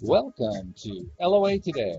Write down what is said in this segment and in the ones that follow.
Welcome to LOA Today.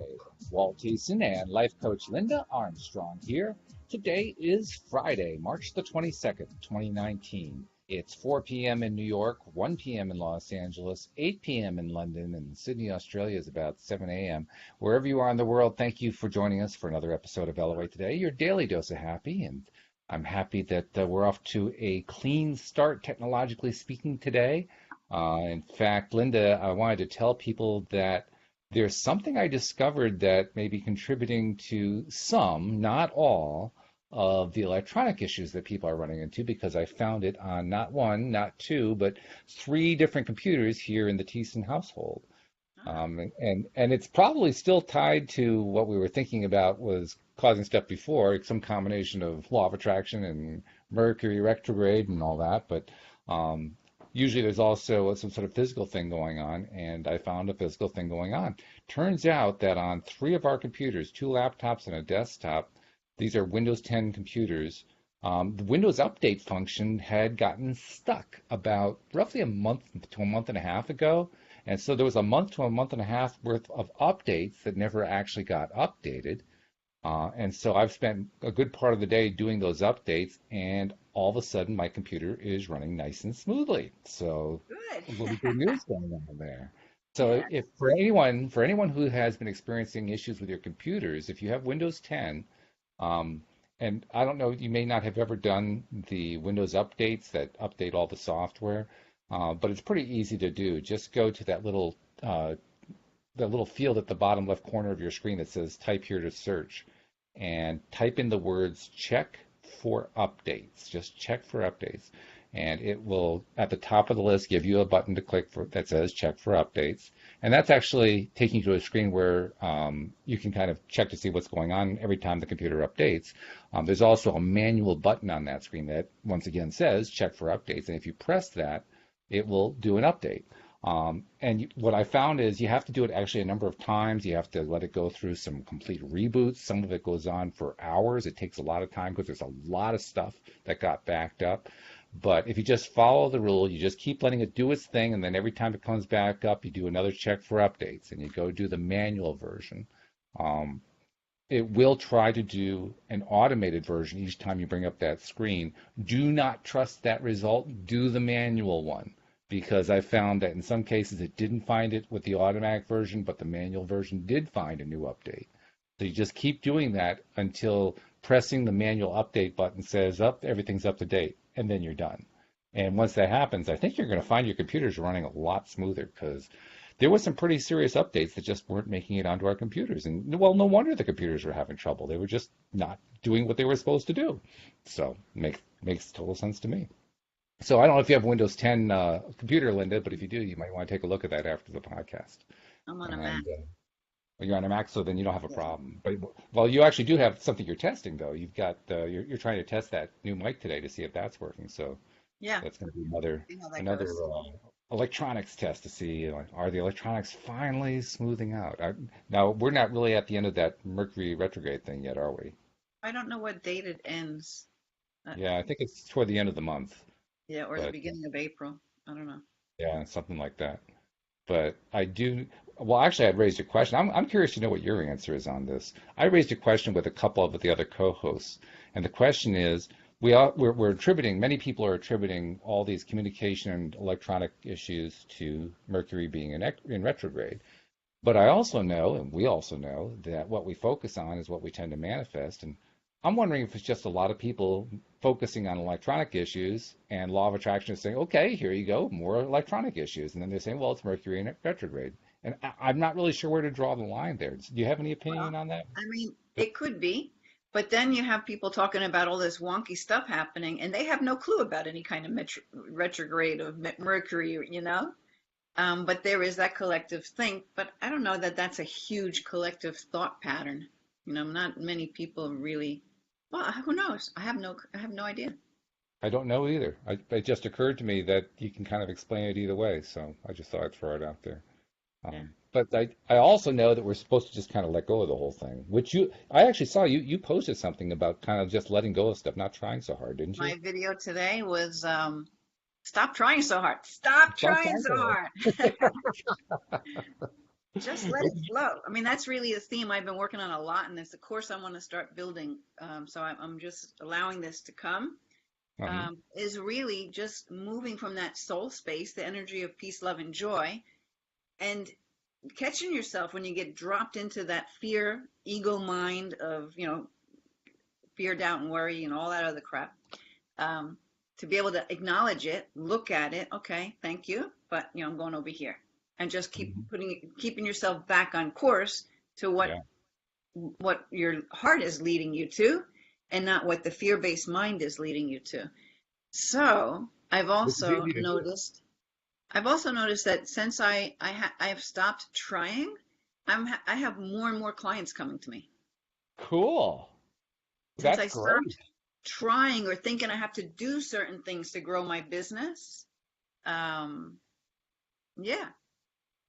Walt Thiessen and life coach Linda Armstrong here. Today is Friday, March the 22nd, 2019. It's 4 p.m. in New York, 1 p.m. in Los Angeles, 8 p.m. in London, and Sydney, Australia is about 7 a.m. Wherever you are in the world, thank you for joining us for another episode of LOA Today, your daily dose of happy. And I'm happy that we're off to a clean start, technologically speaking, today. In fact, Linda, I wanted to tell people that there's something I discovered that may be contributing to some, not all, of the electronic issues that people are running into because I found it on not one, not two, but three different computers here in the Thiessen household. Ah, And it's probably still tied to what we were thinking about was causing stuff before, some combination of law of attraction and Mercury retrograde and all that. But um, usually there's also some sort of physical thing going on, and I found a physical thing going on. Turns out that on three of our computers, two laptops and a desktop, these are Windows 10 computers. The Windows Update function had gotten stuck about roughly a month to a month and a half ago. And so there was a month to a month and a half worth of updates that never actually got updated. And so I've spent a good part of the day doing those updates, and all of a sudden my computer is running nice and smoothly. So good. a little good news going on there. So Yeah. if for anyone who has been experiencing issues with your computers, if you have Windows 10, um, and I don't know, you may not have ever done the Windows updates that update all the software, but it's pretty easy to do. Just go to that little field at the bottom left corner of your screen that says type here to search and type in the words check for updates. Just check for updates. And it will, at the top of the list, give you a button to click for that says check for updates. And that's actually taking you to a screen where you can kind of check to see what's going on every time the computer updates. There's also a manual button on that screen that, once again, says check for updates. And if you press that, it will do an update. What I found is you have to do it actually a number of times. You have to let it go through some complete reboots. Some of it goes on for hours. It takes a lot of time because there's a lot of stuff that got backed up. But if you just follow the rule, you just keep letting it do its thing, and then every time it comes back up, you do another check for updates, and you go do the manual version. Um, it will try to do an automated version each time you bring up that screen. Do not trust that result. Do the manual one because I found that in some cases it didn't find it with the automatic version, but the manual version did find a new update. So you just keep doing that until pressing the manual update button says, up, everything's up to date, and then you're done. And once that happens, I think you're going to find your computers running a lot smoother because there was some pretty serious updates that just weren't making it onto our computers. And well, no wonder the computers were having trouble. They were just not doing what they were supposed to do. So makes total sense to me. So I don't know if you have Windows 10 computer, Linda, but if you do, you might want to take a look at that after the podcast. I'm on a Mac. And well, you're on a Mac, so then you don't have a Yeah. problem. But well, you actually do have something you're testing, though. You've got you're trying to test that new mic today to see if that's working. So Yeah. that's going to be another See how that another goes. electronics test to see are the electronics finally smoothing out. Now we're not really at the end of that Mercury retrograde thing yet, are we? I don't know what date it ends. Uh, Yeah, I think it's toward the end of the month, yeah, or the but beginning of April. I don't know. yeah, something like that. But I do. Well, actually, I'd raised a question. I'm curious to know what your answer is on this. I raised a question with a couple of the other co-hosts, and the question is, we're attributing, many people are attributing all these communication and electronic issues to Mercury being in retrograde. But I also know, and we also know, that what we focus on is what we tend to manifest. And I'm wondering if it's just a lot of people focusing on electronic issues and law of attraction is saying, okay, here you go, more electronic issues. And then they're saying, well, it's Mercury in retrograde. And I'm not really sure where to draw the line there. Do you have any Well, opinion on that? I mean, it could be, but then you have people talking about all this wonky stuff happening, and they have no clue about any kind of retrograde of Mercury, you know? But there is that collective think, but I don't know that that's a huge collective thought pattern. You know, not many people really, well, who knows? I have no idea. I don't know either. It just occurred to me that you can kind of explain it either way. So I just thought I'd throw it out there. Yeah. But I also know that we're supposed to just kind of let go of the whole thing, which I actually saw you posted something about kind of just letting go of stuff, not trying so hard, didn't you? My video today was stop trying so hard. Stop Stop trying trying so so hard. hard. Just let it flow. I mean, that's really a theme I've been working on a lot, and it's a course I want to start building. So I'm just allowing this to come. Mhm. Is really just moving from that soul space, the energy of peace, love, and joy, and catching yourself when you get dropped into that fear, ego mind of, fear, doubt, and worry, and all that other crap. Um, to be able to acknowledge it, look at it, okay, thank you, but I'm going over here, and just Mhm. keeping yourself back on course to what Yeah. your heart is leading you to, and not what the fear-based mind is leading you to. So Which is easy to do. I've also noticed that since I have stopped trying, I have more and more clients coming to me. Cool. Since That's I stopped great. trying or thinking I have to do certain things to grow my business, um, yeah.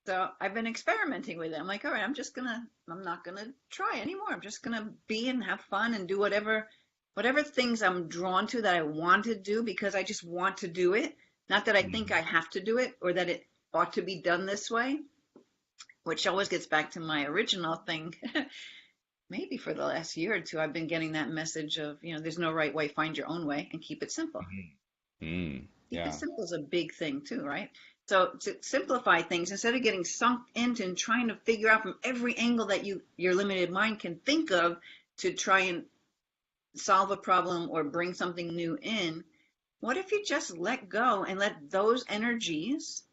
So I've been experimenting with it. I'm like, all right, I'm not gonna try anymore. I'm just gonna be and have fun and do whatever things I'm drawn to that I want to do because I just want to do it. Not that I think Mhm. I have to do it or that it ought to be done this way, which always gets back to my original thing. Maybe for the last year or two, I've been getting that message of, there's no right way, find your own way and keep it simple. Mhm. Mm. Keep it Yeah. simple is a big thing too, right? So to simplify things instead of getting sunk into and trying to figure out from every angle that your limited mind can think of to try and solve a problem or bring something new in, what if you just let go and let those energies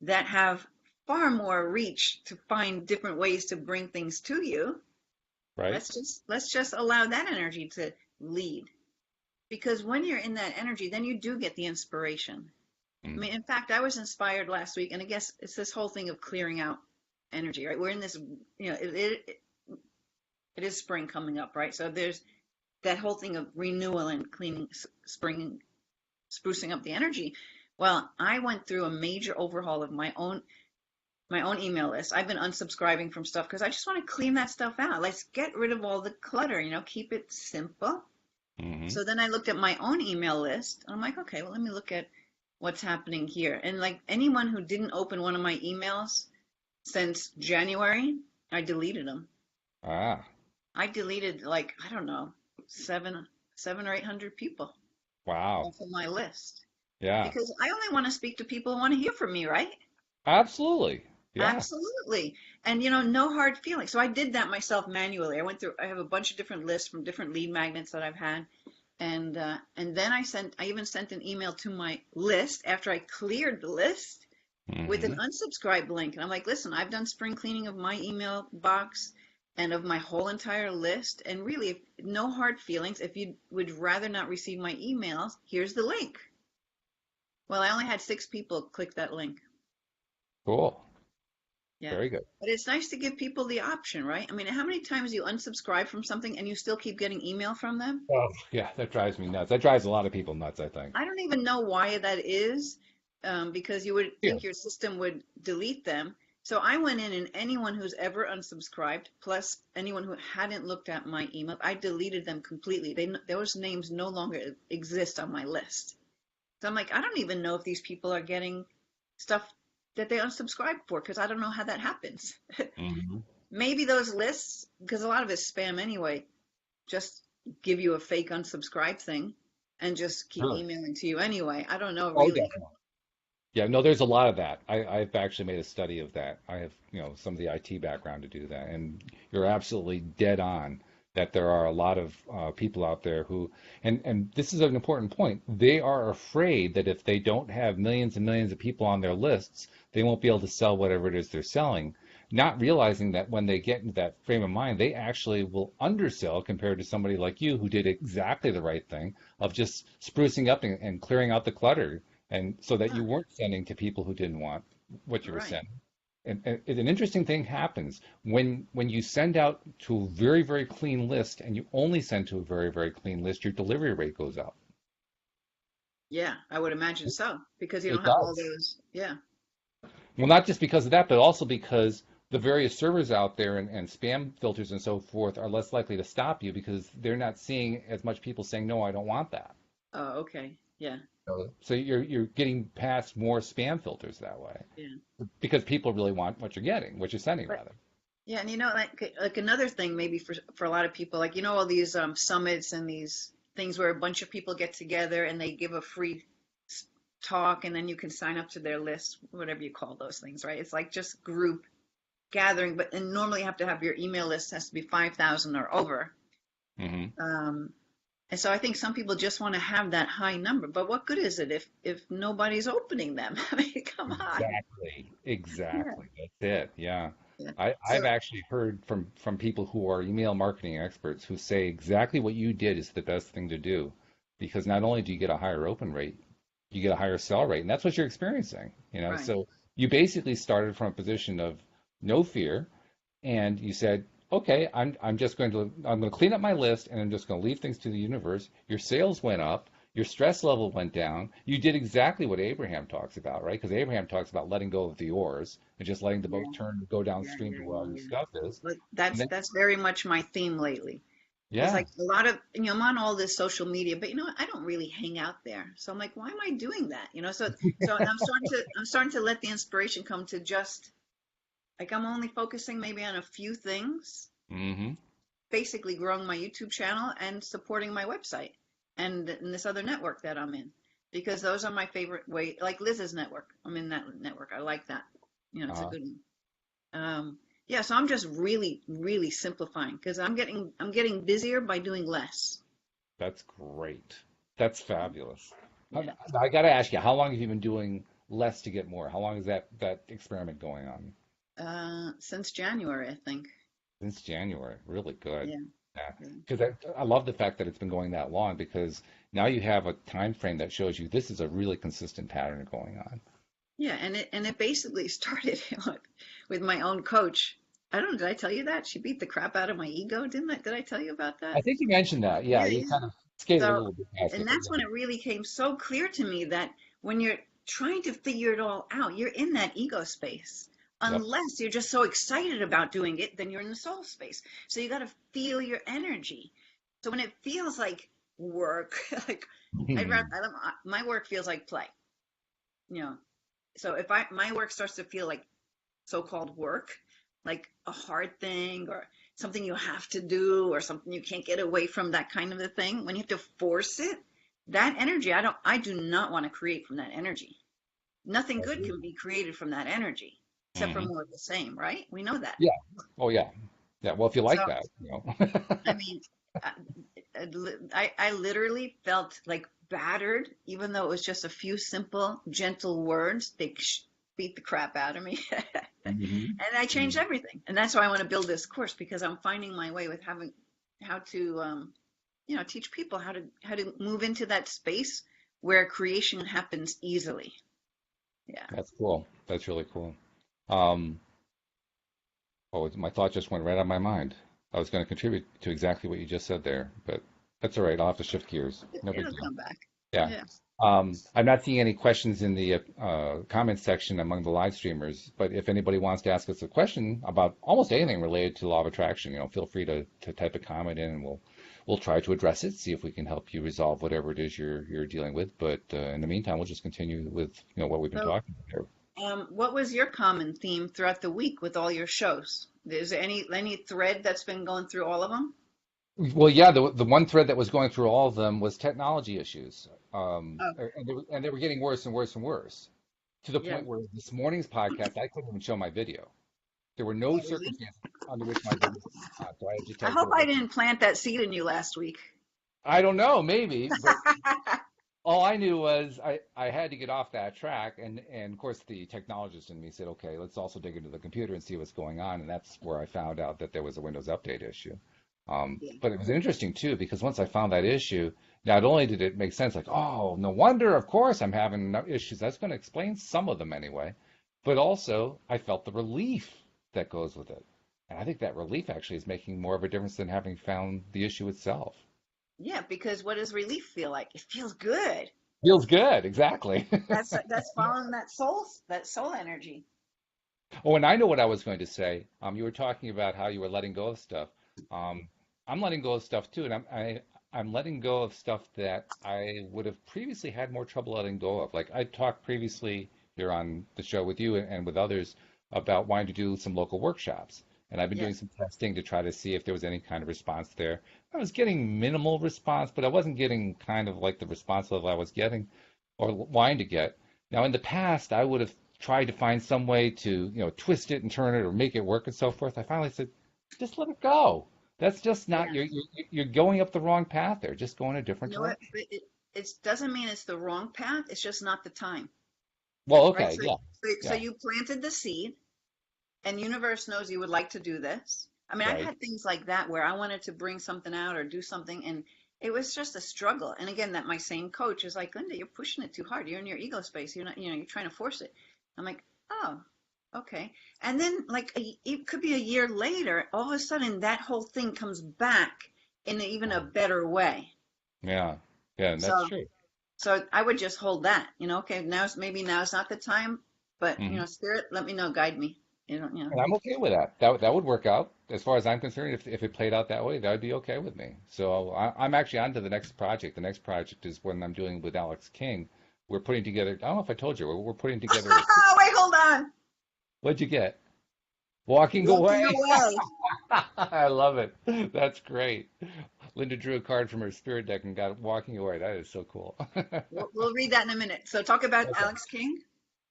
that have far more reach to find different ways to bring things to you, Right. let's just allow that energy to lead. Because when you're in that energy, then you do get the inspiration. I Mm. mean, in fact, I was inspired last week, and I guess it's this whole thing of clearing out energy, right? We're in this, it is spring coming up, right? So there's that whole thing of renewal and cleaning, spring, sprucing up the energy. Well, I went through a major overhaul of my own email list. I've been unsubscribing from stuff because I just want to clean that stuff out. Let's get rid of all the clutter, keep it simple. Mhm. So then I looked at my own email list. And I'm like, okay, well, let me look at what's happening here. And like anyone who didn't open one of my emails since January, I deleted them. Ah. I deleted like, I don't know, seven or 800 people Wow. off of my list Yeah. because I only want to speak to people who want to hear from me, right? Absolutely. Yeah. Absolutely. And no hard feelings. So I did that myself manually. I have a bunch of different lists from different lead magnets that I've had. And then I even sent an email to my list after I cleared the list with an Mhm. unsubscribe link. And I'm like, listen, I've done spring cleaning of my email box and of my whole entire list. And really, no hard feelings. If you would rather not receive my emails, here's the link. Well, I only had 6 people click that link. Cool. Yeah. Very good. But it's nice to give people the option, right? I mean, how many times do you unsubscribe from something and you still keep getting email from them? Oh, yeah, that drives me nuts. That drives a lot of people nuts, I think. I don't even know why that is, because you would Yeah. think your system would delete them. So I went in and anyone who's ever unsubscribed, plus anyone who hadn't looked at my email, I deleted them completely. Those names no longer exist on my list. So I'm like, I don't even know if these people are getting stuff that they unsubscribed for, because I don't know how that happens. Mhm. Maybe those lists, because a lot of it's spam anyway, just give you a fake unsubscribe thing and just keep Sure. emailing to you anyway. I don't know Oh, really. definitely. Yeah, no, there's a lot of that. I've actually made a study of that. I have, some of the IT background to do that. And you're absolutely dead on that there are a lot of people out there who, and this is an important point, they are afraid that if they don't have millions and millions of people on their lists, they won't be able to sell whatever it is they're selling, not realizing that when they get into that frame of mind, they actually will undersell compared to somebody like you who did exactly the right thing of just sprucing up and clearing out the clutter and so that Yeah, you weren't sending to people who didn't want what you were right. sending. And an interesting thing happens when you send out to a very, very clean list and you only send to a very, very clean list, your delivery rate goes up. Yeah, I would imagine so because you It don't have all does. those. Yeah, Well, not just because of that, but also because the various servers out there and spam filters and so forth are less likely to stop you because they're not seeing as much people saying, no, I don't want that. oh, okay. Yeah. So you're getting past more spam filters that way Yeah. because people really want what you're getting, what you're sending But rather. yeah, and like another thing maybe for a lot of people, like all these summits and these things where a bunch of people get together and they give a free s- talk, and then you can sign up to their list, whatever you call those things, right? It's like just group gathering, but and normally you have to have your email list has to be 5,000 or over. Hmm. Um, and so I think some people just want to have that high number, but what good is it if nobody's opening them? I mean, come on. Exactly. Yeah. Exactly. That's it. Yeah. Yeah. I've So actually heard from people who are email marketing experts who say exactly what you did is the best thing to do because not only do you get a higher open rate, you get a higher sell rate, and that's what you're experiencing, you know. right. So you basically started from a position of no fear, and you said, okay, I'm going to clean up my list and I'm just going to leave things to the universe. Your sales went up, your stress level went down. You did exactly what Abraham talks about, right? Because Abraham talks about letting go of the oars and just letting the boat Yeah. turn, go Yeah, downstream yeah, to where all yeah, your yeah. stuff is. But And that's then, that's very much my theme lately. Because yeah. like a lot of I'm on all this social media, but I don't really hang out there. So I'm like, why am I doing that? So I'm starting to let the inspiration come to just like I'm only focusing maybe on a few things, Hmm. basically growing my YouTube channel and supporting my website and this other network that I'm in. Because those are my favorite way, like Liz's network. I'm in that network. I like that. It's a Uh, good one. Yeah, so I'm just really, really simplifying because I'm getting busier by doing less. that's great. That's fabulous. Yeah. I got to ask you, how long have you been doing less to get more? How long is that experiment going on? Since January, I think. Since January. Really good. Yeah, Yeah. yeah. Because I love the fact that it's been going that long because now you have a time frame that shows you this is a really consistent pattern going on. Yeah, and it basically started with my own coach. I don't know, did I tell you that? She beat the crap out of my ego, didn't I? Did I tell you about that? I think you mentioned that. Yeah, Yeah, you yeah. kind of skated a So, little bit past and it, but that's when it really came so clear to me that when you're trying to figure it all out, you're in that ego space. yeah. Unless you're just so excited about doing it, then you're in the soul space. So you got to feel your energy. So when it feels like work, like I'd rather, Yep. my work feels like play, you know. So if my work starts to feel like so-called work, like a hard thing or something you have to do or something you can't get away from, that kind of a thing, when you have to force it, that energy, I do not want to create from that energy. Nothing good can be created from that energy, except for Hmm. more of the same, right? We know that. Yeah. Oh, yeah. Yeah. Well, if you So, like that, you know. I mean, I, I literally felt like battered, even though it was just a few simple, gentle words. They beat the crap out of me. Hmm. And I changed everything. And that's why I want to build this course because I'm finding my way with having how to teach people how to move into that space where creation happens easily. Yeah. That's cool. That's really cool. Um, oh, my thought just went right out of my mind. I was going to contribute to exactly what you just said there, but that's all right. I'll have to shift gears. No big It'll deal. come back. Yeah. Yeah. I'm not seeing any questions in the comments section among the live streamers, but if anybody wants to ask us a question about almost anything related to law of attraction, feel free to type a comment in and we'll try to address it, see if we can help you resolve whatever it is you're dealing with. But in the meantime, we'll just continue with what we've been So, talking about here. what was your common theme throughout the week with all your shows? Is there any thread that's been going through all of them? Well, yeah, the one thread that was going through all of them was technology issues, Oh, and they were getting worse and worse and worse to the yeah. point where this morning's podcast I couldn't even show my video. There were no Oh, really? circumstances under which my video was on, so I just I had to hope put it I right. didn't plant that seed in you last week. I don't know, maybe, but all I knew was I had to get off that track, and of course the technologist in me said, okay, let's also dig into the computer and see what's going on, and that's where I found out that there was a Windows Update issue. Yeah. But it was interesting too because once I found that issue, not only did it make sense, like, oh, no wonder, of course I'm having issues. That's going to explain some of them anyway, but also I felt the relief that goes with it, and I think that relief actually is making more of a difference than having found the issue itself. Yeah, because what does relief feel like? It feels good. Feels good, exactly. That's following that soul energy. Oh, and I know what I was going to say. You were talking about how you were letting go of stuff. Um, I'm letting go of stuff too, and I'm letting go of stuff that I would have previously had more trouble letting go of. Like I talked previously here on the show with you and with others about wanting to do some local workshops. And I've been doing Yes. some testing to try to see if there was any kind of response there. I was getting minimal response, but I wasn't getting kind of like the response level I was getting or wanting to get. Now, in the past, I would have tried to find some way to, twist it and turn it or make it work and so forth. I finally said, just let it go. That's just not, Yeah. you're going up the wrong path there, just going a different You know what? direction. It doesn't mean it's the wrong path. It's just not the time, Well, right? okay, yeah, So yeah, you planted the seed, and universe knows you would like to do this. I mean, I've right. had things like that where I wanted to bring something out or do something, and it was just a struggle. And again, that my same coach is like, Linda, you're pushing it too hard. You're in your ego space. You're not, you're trying to force it. I'm like, oh, okay. And then, like, it could be a year later, all of a sudden, that whole thing comes back in even a better way. Yeah, yeah, and that's So, true. so I would just hold that. Okay, maybe now's not the time, but Hmm. spirit, let me know, guide me. And I'm okay with that. That would work out. As far as I'm concerned, if it played out that way, that would be okay with me. So I'm actually on to the next project. The next project is one I'm doing with Alex King. We're putting together, I don't know if I told you, we're putting together a, Wait, hold on. what'd you get? Walking Walking away. away. I love it. That's great. Linda drew a card from her spirit deck and got walking away. That is so cool. We'll read that in a minute. So talk about Okay. Alex King.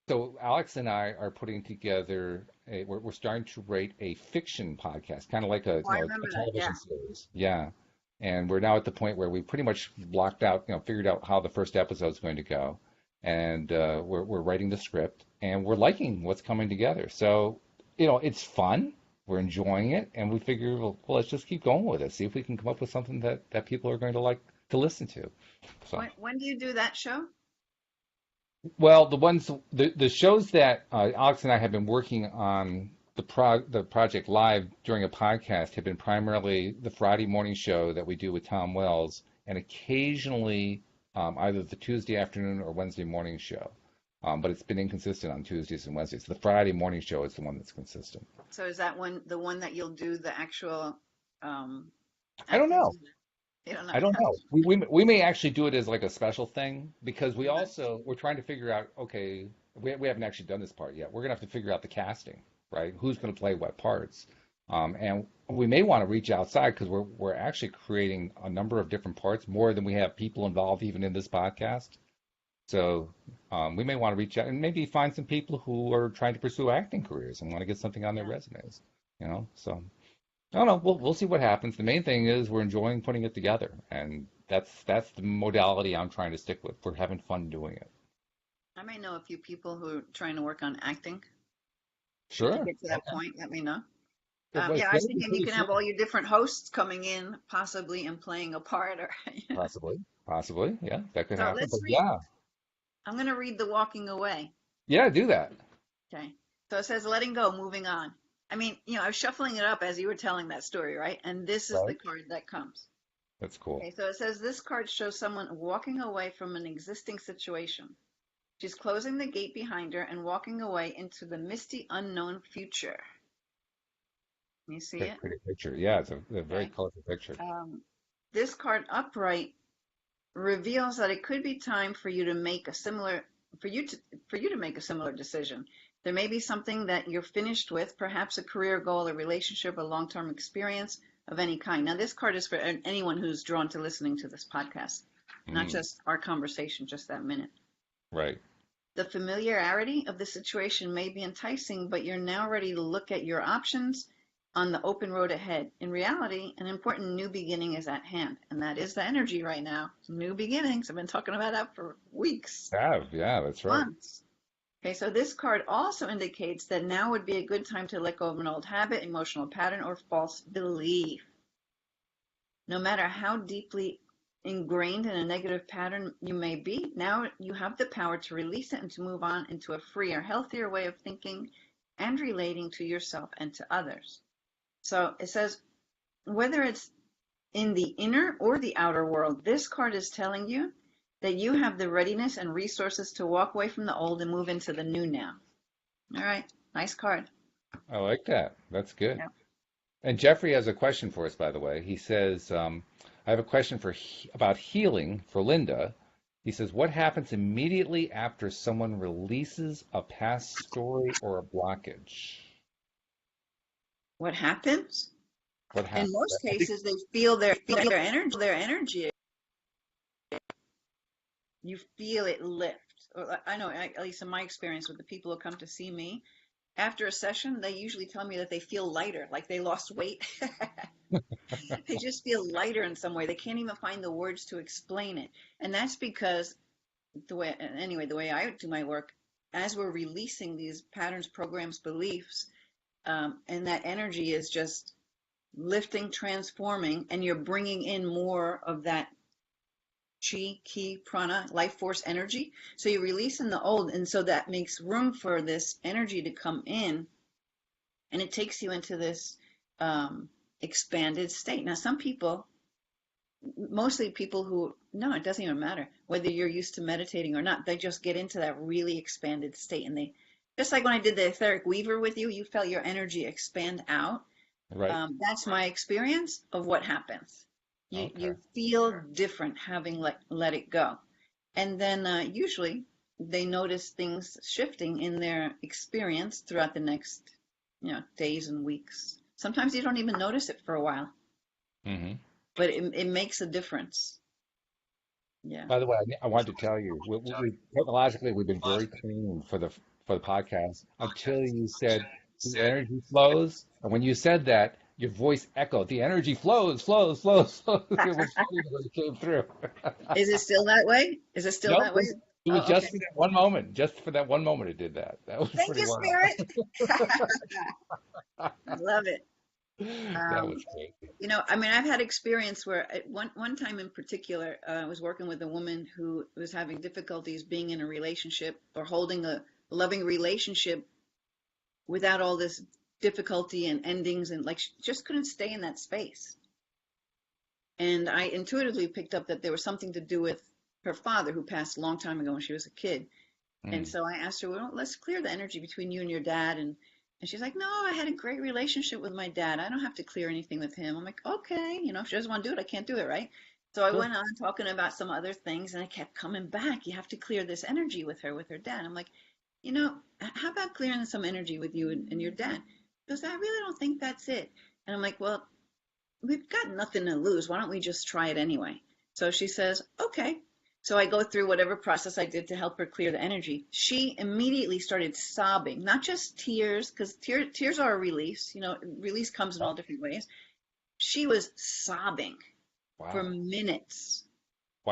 So Alex and I are putting together we're starting to rate a fiction podcast, kind of like a Oh, I a remember that. Yeah. television series. Yeah. And we're now at the point where we pretty much blocked out, figured out how the first episode is going to go. And we're writing the script and we're liking what's coming together. So, it's fun. We're enjoying it, and we figure, well, let's just keep going with it. See if we can come up with something that people are going to like to listen to. So. When do you do that show? Well, the shows that Alex and I have been working on the project live during a podcast have been primarily the Friday morning show that we do with Tom Wells, and occasionally either the Tuesday afternoon or Wednesday morning show. But it's been inconsistent on Tuesdays and Wednesdays. The Friday morning show is the one that's consistent. So is that the one that you'll do the actual um, I don't acting? know. You don't know. I don't know. We may actually do it as like a special thing because Okay. we're trying to figure out, okay, we haven't actually done this part yet. We're gonna have to figure out the casting, right? Who's gonna play what parts? And we may want to reach outside because we're actually creating a number of different parts, more than we have people involved even in this podcast. So we may want to reach out and maybe find some people who are trying to pursue acting careers and want to get something on their Yeah. resumes, So. I don't know. We'll see what happens. The main thing is we're enjoying putting it together, and that's the modality I'm trying to stick with. We're having fun doing it. I may know a few people who are trying to work on acting. If you Sure. get to that Okay. point, let me know. It's Yeah, I was going to be thinking you pretty can have soon. all your different hosts coming in, possibly, and playing a part. Or Possibly. Possibly. Yeah, that could so happen. let's But read. yeah, I'm going to read the Walking Away. yeah, do that. Okay. So it says letting go, moving on. I mean, I was shuffling it up as you were telling that story, right? And this is the Right. card that comes. That's cool. Okay, so it says this card shows someone walking away from an existing situation. She's closing the gate behind her and walking away into the misty, unknown future. You see Okay, it? pretty picture. Yeah, it's a very Okay. colorful picture. Um, this card upright reveals that it could be time for you to make a similar for you to make a similar decision. There may be something that you're finished with, perhaps a career goal, a relationship, a long-term experience of any kind. Now, this card is for anyone who's drawn to listening to this podcast, not Mm, just our conversation, just that minute. right. The familiarity of the situation may be enticing, but you're now ready to look at your options on the open road ahead. In reality, an important new beginning is at hand, and that is the energy right now. New beginnings. I've been talking about that for weeks, Yeah, that's right. months. Okay, so this card also indicates that now would be a good time to let go of an old habit, emotional pattern, or false belief. No matter how deeply ingrained in a negative pattern you may be, now you have the power to release it and to move on into a freer, healthier way of thinking and relating to yourself and to others. So it says, whether it's in the inner or the outer world, this card is telling you that you have the readiness and resources to walk away from the old and move into the new now. All right, nice card. I like that. That's good. Yeah. And Jeffrey has a question for us, by the way. He says, I have a question about healing for Linda. He says, what happens immediately after someone releases a past story or a blockage? What happens? What In happens? most I think, cases, they feel their energy. Their energy. You feel it lift. I know, at least in my experience with the people who come to see me, after a session, they usually tell me that they feel lighter, like they lost weight. They just feel lighter in some way. They can't even find the words to explain it. And that's because the way I do my work, as we're releasing these patterns, programs, beliefs, and that energy is just lifting, transforming, and you're bringing in more of that chi, ki, prana, life force energy. So you're releasing the old, and so that makes room for this energy to come in, and it takes you into this expanded state. Now, some people, mostly people who, no, it doesn't even matter whether you're used to meditating or not, they just get into that really expanded state. And they, just like when I did the etheric weaver with you, you felt your energy expand out. right. That's my experience of what happens. Okay. You feel different having let it go. And then usually they notice things shifting in their experience throughout the next, days and weeks. Sometimes you don't even notice it for a while, Hmm. but it makes a difference. Yeah. By the way, I wanted to tell you, technologically, we've been very clean for the podcast until you said the energy flows. And when you said that, your voice echoed. The energy flows, flows, flows, flows. It was funny when it came through. Is it still that way? Is it still No, that way? it was Oh, just okay. for that one moment. Just for that one moment, it did that. That was Thank pretty you, wild. Spirit. I love it. That Um, was crazy. I mean, I've had experience where at one time in particular, I was working with a woman who was having difficulties being in a relationship or holding a loving relationship without all this difficulty and endings, and like she just couldn't stay in that space. And I intuitively picked up that there was something to do with her father who passed a long time ago when she was a kid. And Mm. so I asked her, well, let's clear the energy between you and your dad. And she's like, no, I had a great relationship with my dad. I don't have to clear anything with him. I'm like, okay, if she doesn't want to do it, I can't do it, right? So I Sure. went on talking about some other things and I kept coming back. You have to clear this energy with her dad. I'm like, how about clearing some energy with you and your dad? Because I really don't think that's it. And I'm like, well, we've got nothing to lose. Why don't we just try it anyway? So she says, okay. So I go through whatever process I did to help her clear the energy. She immediately started sobbing, not just tears, because tears are a release. Release comes in all different ways. She was sobbing for Wow. minutes.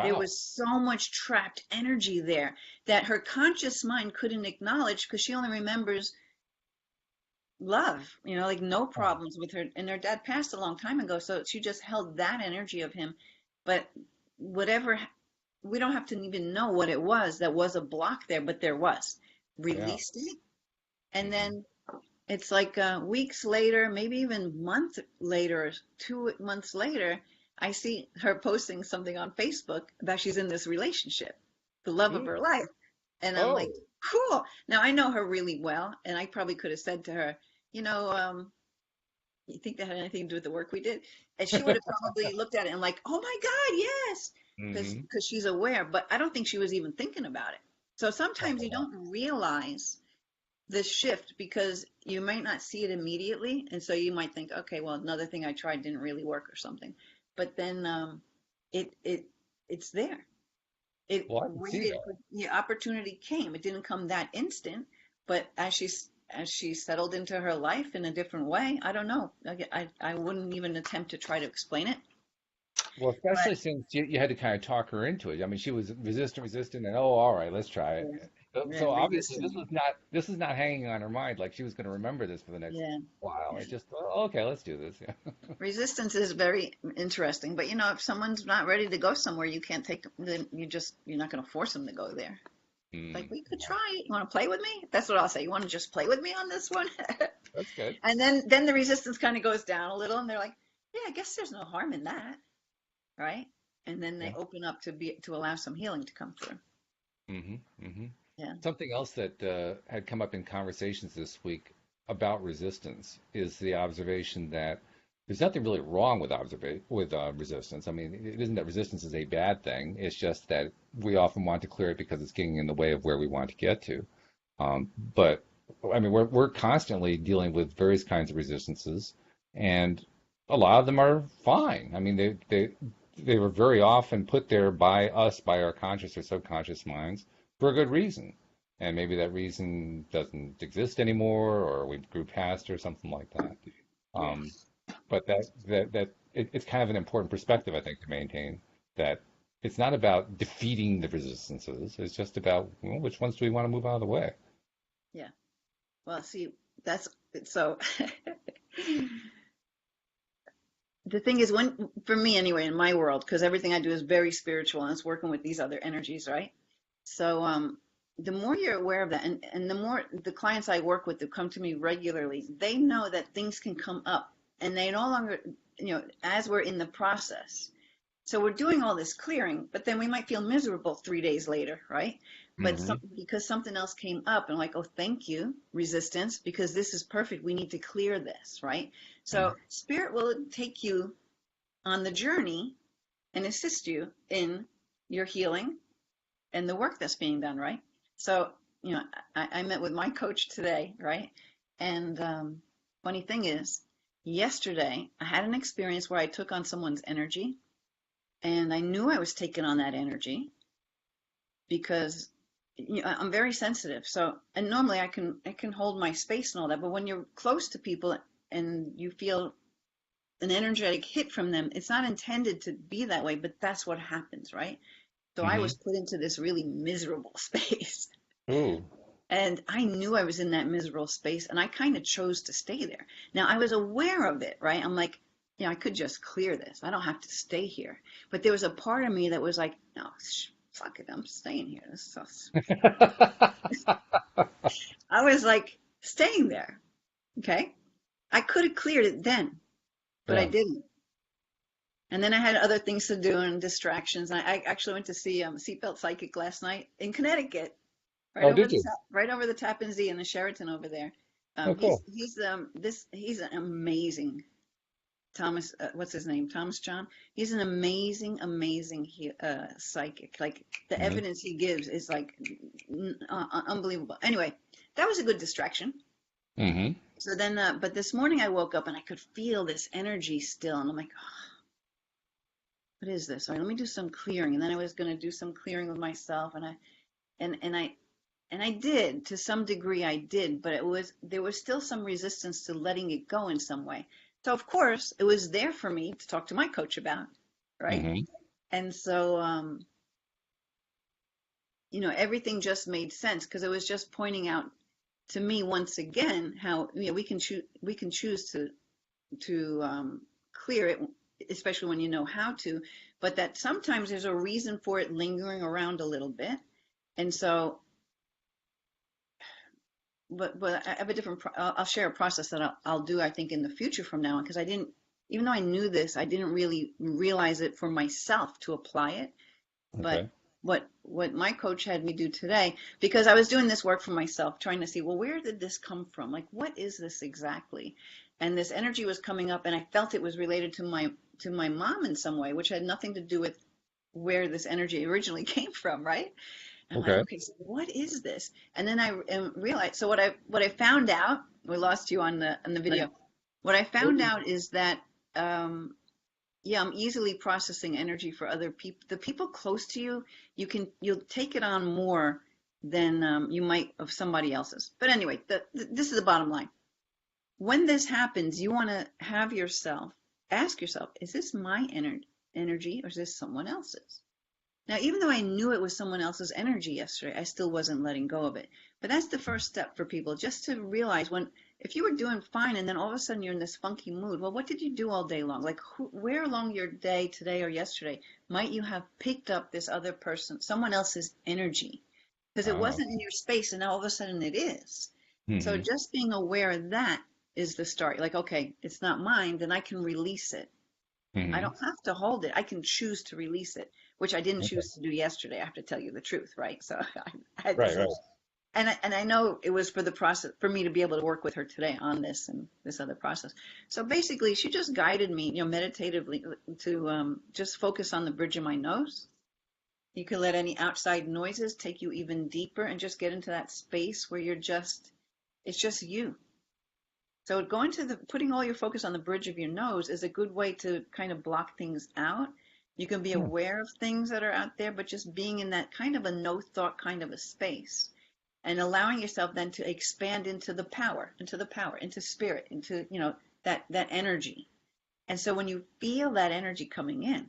There Wow. was so much trapped energy there that her conscious mind couldn't acknowledge because she only remembers love, like no problems with her. And her dad passed a long time ago, so she just held that energy of him. But whatever, we don't have to even know what it was that was a block there, but there was. Yeah. Released it. And Hmm. then it's like weeks later, maybe even months later, 2 months later, I see her posting something on Facebook about she's in this relationship, the love of Ooh. her life. And I'm like, Oh. cool. Now I know her really well, and I probably could have said to her, you know, um, you think that had anything to do with the work we did? And she would have probably looked at it and like, oh my God, yes, Hmm. because she's aware. But I don't think she was even thinking about it. So sometimes you Oh, don't realize the shift because you might not see it immediately, and so you might think, okay, well, another thing I tried didn't really work or something. But then it it's there. It well, I can see waited for the opportunity came. It didn't come that instant, but as she settled into her life in a different way, I don't know. I wouldn't even attempt to try to explain it. well, But especially since you had to kind of talk her into it. I mean, she was resistant, and oh, all right, let's try it. yeah, So yeah, obviously, resistant. this was not hanging on her mind like she was going to remember this for the next Yeah, while. yeah. It just, oh, okay, let's do this. Yeah. Resistance is very interesting, but if someone's not ready to go somewhere, you can't take them. Then you're not going to force them to go there. Like, Mm, we could yeah, try it. You want to play with me? That's what I'll say. You want to just play with me on this one? that's good. And then the resistance kind of goes down a little, and they're like, yeah, I guess there's no harm in that, right? And then they Yeah. open up to allow some healing to come through. Hmm. Hmm. Yeah. Something else that had come up in conversations this week about resistance is the observation that there's nothing really wrong with resistance. I mean, it isn't that resistance is a bad thing. It's just that we often want to clear it because it's getting in the way of where we want to get to. But I mean, we're constantly dealing with various kinds of resistances, and a lot of them are fine. I mean, they were very often put there by us, by our conscious or subconscious minds, for a good reason. And maybe that reason doesn't exist anymore, or we grew past it, or something like that. Um, Yes. but it's kind of an important perspective, I think, to maintain that it's not about defeating the resistances. It's just about, well, which ones do we want to move out of the way? Yeah. Well, see, that's so. The thing is, when for me anyway, in my world, because everything I do is very spiritual and it's working with these other energies, right? So, the more you're aware of that, and the more the clients I work with that come to me regularly, they know that things can come up, and they no longer, as we're in the process. So we're doing all this clearing, but then we might feel miserable 3 days later, right? But Hmm. because something else came up, and like, oh, thank you, resistance, because this is perfect. We need to clear this, right? So spirit will take you on the journey and assist you in your healing and the work that's being done, right? So, I met with my coach today, right? And funny thing is, yesterday I had an experience where I took on someone's energy, and I knew I was taking on that energy because I'm very sensitive. So, and normally I can hold my space and all that, but when you're close to people and you feel an energetic hit from them, it's not intended to be that way, but that's what happens, right? So I was Hmm. put into this really miserable space. Ooh. And I knew I was in that miserable space, and I kind of chose to stay there. Now, I was aware of it, right? I'm like, I could just clear this. I don't have to stay here. But there was a part of me that was like, no, fuck it, I'm staying here. I was like staying there. Okay. I could have cleared it then, but I Yeah. didn't. And then I had other things to do and distractions. I actually went to see Seatbelt Psychic last night in Connecticut, Oh, did you? right over the Tappan Zee and the Sheraton over there. Oh, cool. He's an amazing Thomas. What's his name? Thomas John. He's an amazing, amazing psychic. Like the Hmm. evidence he gives is like unbelievable. Anyway, that was a good distraction. Hmm. So then, but this morning I woke up and I could feel this energy still, and I'm like, what is this? All right, let me do some clearing. And then I was going to do some clearing with myself, and and I and I did to some degree. I did, but there was still some resistance to letting it go in some way. So of course it was there for me to talk to my coach about, right? Hmm. And so everything just made sense because it was just pointing out to me once again how we can choose to clear it, especially when you know how to, but that sometimes there's a reason for it lingering around a little bit. And so, but I have a different. I'll share a process that I'll do. I think in the future from now on, because I didn't, even though I knew this, I didn't really realize it for myself to apply it. But Okay. what my coach had me do today, because I was doing this work for myself, trying to see, well, where did this come from? Like, what is this exactly? And this energy was coming up, and I felt it was related to my mom in some way, which had nothing to do with where this energy originally came from, right? I'm like, Okay. okay, so what is this? And then I realized. So what I found out, we lost you on the video. What I found out is that um, yeah, I'm easily processing energy for other people. The people close to you, you'll take it on more than you might of somebody else's. But anyway, this is the bottom line. When this happens, you want to have yourself ask yourself, is this my energy or is this someone else's? Now, even though I knew it was someone else's energy yesterday, I still wasn't letting go of it. But that's the first step for people, just to realize if you were doing fine and then all of a sudden you're in this funky mood, well, what did you do all day long? Like, where along your day, today or yesterday, might you have picked up this other person, someone else's energy? Because it Oh. wasn't in your space and now all of a sudden it is. So Hmm. just being aware of that is the start. Like, okay, it's not mine, then I can release it. I Hmm. don't have to hold it. I can choose to release it, which I didn't Okay. choose to do yesterday. I have to tell you the truth, right? So I had this Right. Right. little And I know it was for the process for me to be able to work with her today on this and this other process. So basically, she just guided me, meditatively to just focus on the bridge of my nose. You can let any outside noises take you even deeper and just get into that space where it's just you. So going to putting all your focus on the bridge of your nose is a good way to kind of block things out. You can be Hmm. aware of things that are out there, but just being in that kind of a no thought kind of a space and allowing yourself then to expand into the power, into spirit, into, that energy. And so when you feel that energy coming in,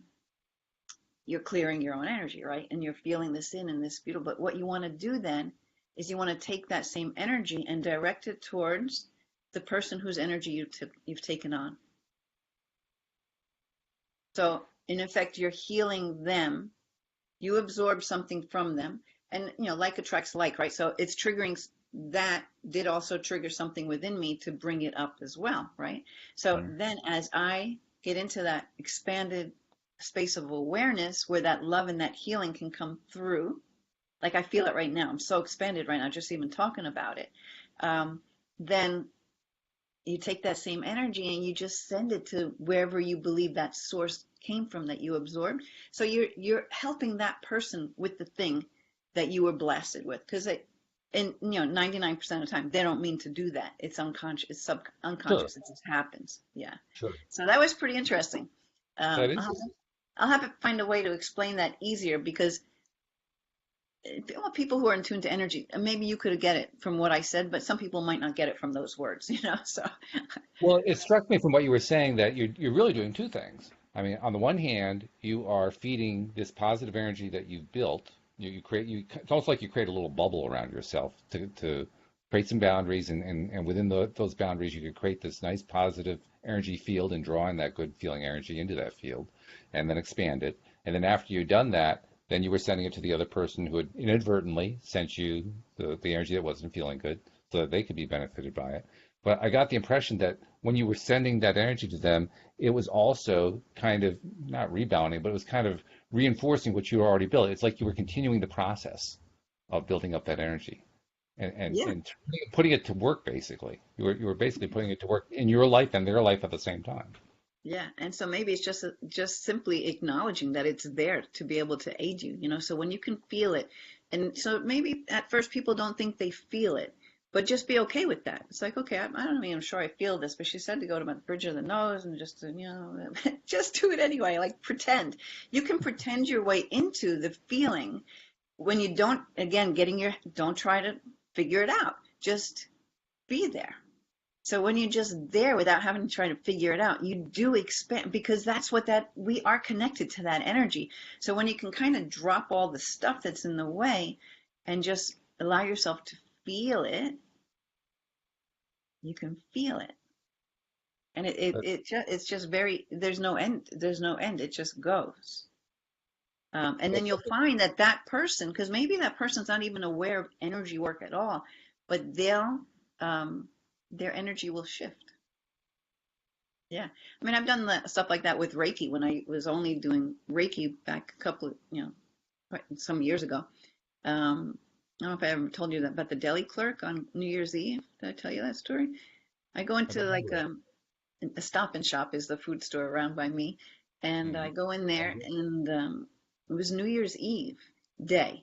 you're clearing your own energy, right? And you're feeling this in and this beautiful. But what you want to do then is you want to take that same energy and direct it towards the person whose energy you've taken on. So in effect, you're healing them. You absorb something from them, and like attracts like, right? So it's triggering that did also trigger something within me to bring it up as well, right? So Hmm. then as I get into that expanded space of awareness where that love and that healing can come through, like I feel it right now. I'm so expanded right now, just even talking about it. Then you take that same energy and you just send it to wherever you believe that source came from that you absorbed. So you're helping that person with the thing that you were blasted with, because 99% of the time they don't mean to do that. It's unconscious, it's Sure, unconscious. It just happens. Yeah. sure. So that was pretty interesting. That Um, is. I'll, I'll have to find a way to explain that easier because well, people who are in tune to energy, maybe you could get it from what I said, but some people might not get it from those words, So Well, it struck me from what you were saying that you're really doing two things. I mean, on the one hand, you are feeding this positive energy that you've built. You create it's almost like you create a little bubble around yourself to create some boundaries, and within those boundaries, you could create this nice positive energy field and draw in that good feeling energy into that field, and then expand it. And then after you've done that, then you were sending it to the other person who had inadvertently sent you the energy that wasn't feeling good, so that they could be benefited by it. But I got the impression that when you were sending that energy to them, it was also kind of not rebounding, but it was kind of reinforcing what you already built. It's like you were continuing the process of building up that energy and, and, yeah. and putting it to work, basically. You were basically putting it to work in your life and their life at the same time. Yeah, and so maybe it's just simply acknowledging that it's there to be able to aid you, So when you can feel it, and so maybe at first people don't think they feel it, but just be okay with that. It's like, okay, I don't even sure I feel this, but she said to go to my bridge of the nose and just just do it anyway. Like pretend. You can pretend your way into the feeling when you don't. Again, don't try to figure it out. Just be there. So when you're just there without having to try to figure it out, you do expand because that's what we are connected to that energy. So when you can kind of drop all the stuff that's in the way and just allow yourself to feel it, you can feel it. And it's just there's no end. There's no end. It just goes. And then you'll find that person, because maybe that person's not even aware of energy work at all, but um, their energy will shift. Yeah. I mean, I've done stuff like that with Reiki when I was only doing Reiki back a couple of, some years ago. I don't know if I ever told you that about the deli clerk on New Year's Eve. Did I tell you that story? I go I into don't like know. a Stop and Shop is the food store around by me. And I Mhm. go in there and it was New Year's Eve day.